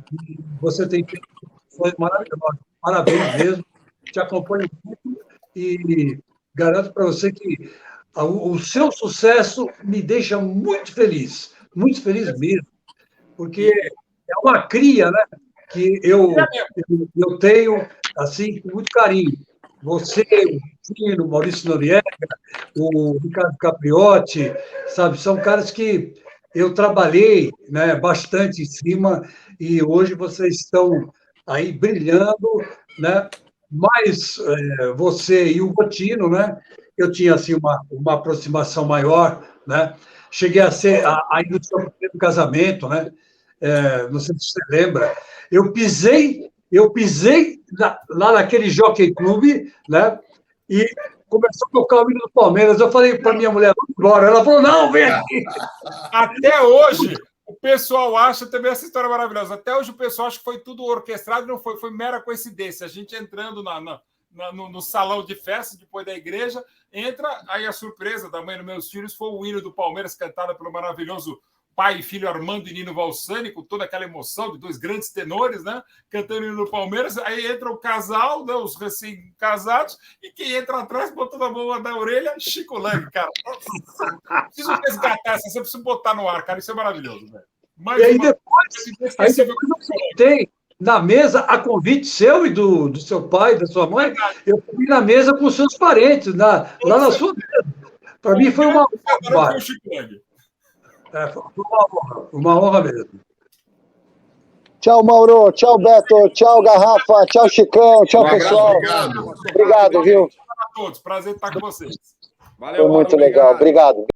você tem feito coisas maravilhosas. Parabéns mesmo, te acompanho muito e garanto para você que o seu sucesso me deixa muito feliz mesmo, porque é uma cria, né, que eu tenho assim com muito carinho. Você, o Tino, o Maurício Noriega, o Ricardo Capriotti, sabe, são caras que eu trabalhei, né, bastante em cima e hoje vocês estão aí brilhando, né? Mais você e o Gotino, né? Eu tinha assim uma aproximação maior, né? Cheguei a ser aí no seu primeiro casamento, né? Não sei se você lembra. Eu pisei lá naquele Jockey Club, né? E começou a tocar o hino do Palmeiras. Eu falei para minha mulher, vamos embora. Ela falou, não, vem aqui. Até hoje, o pessoal acha também essa história maravilhosa. Até hoje o pessoal acha que foi tudo orquestrado, não foi mera coincidência. A gente entrando no salão de festa, depois da igreja, entra, aí a surpresa da mãe dos meus filhos foi o hino do Palmeiras cantado pelo maravilhoso pai e filho Armando e Nino Valsani, com toda aquela emoção de dois grandes tenores, né? Cantando o hino do Palmeiras. Aí entra o casal, né, os recém-casados, e quem entra atrás, botando a mão na orelha, Chico Lang, cara. Preciso resgatar essa, você precisa botar no ar, cara. Isso é maravilhoso, velho. E aí depois eu sentei na mesa, a convite seu e do seu pai, da sua mãe, eu fui na mesa com os seus parentes, lá na sua mesa. Para mim foi uma honra. Foi uma honra mesmo. Tchau, Mauro. Tchau, Beto. Tchau, Garrafa. Tchau, Chicão. Tchau, pessoal. Obrigado. Obrigado, viu? A todos. Prazer estar com vocês. Valeu, Foi muito legal. Obrigado.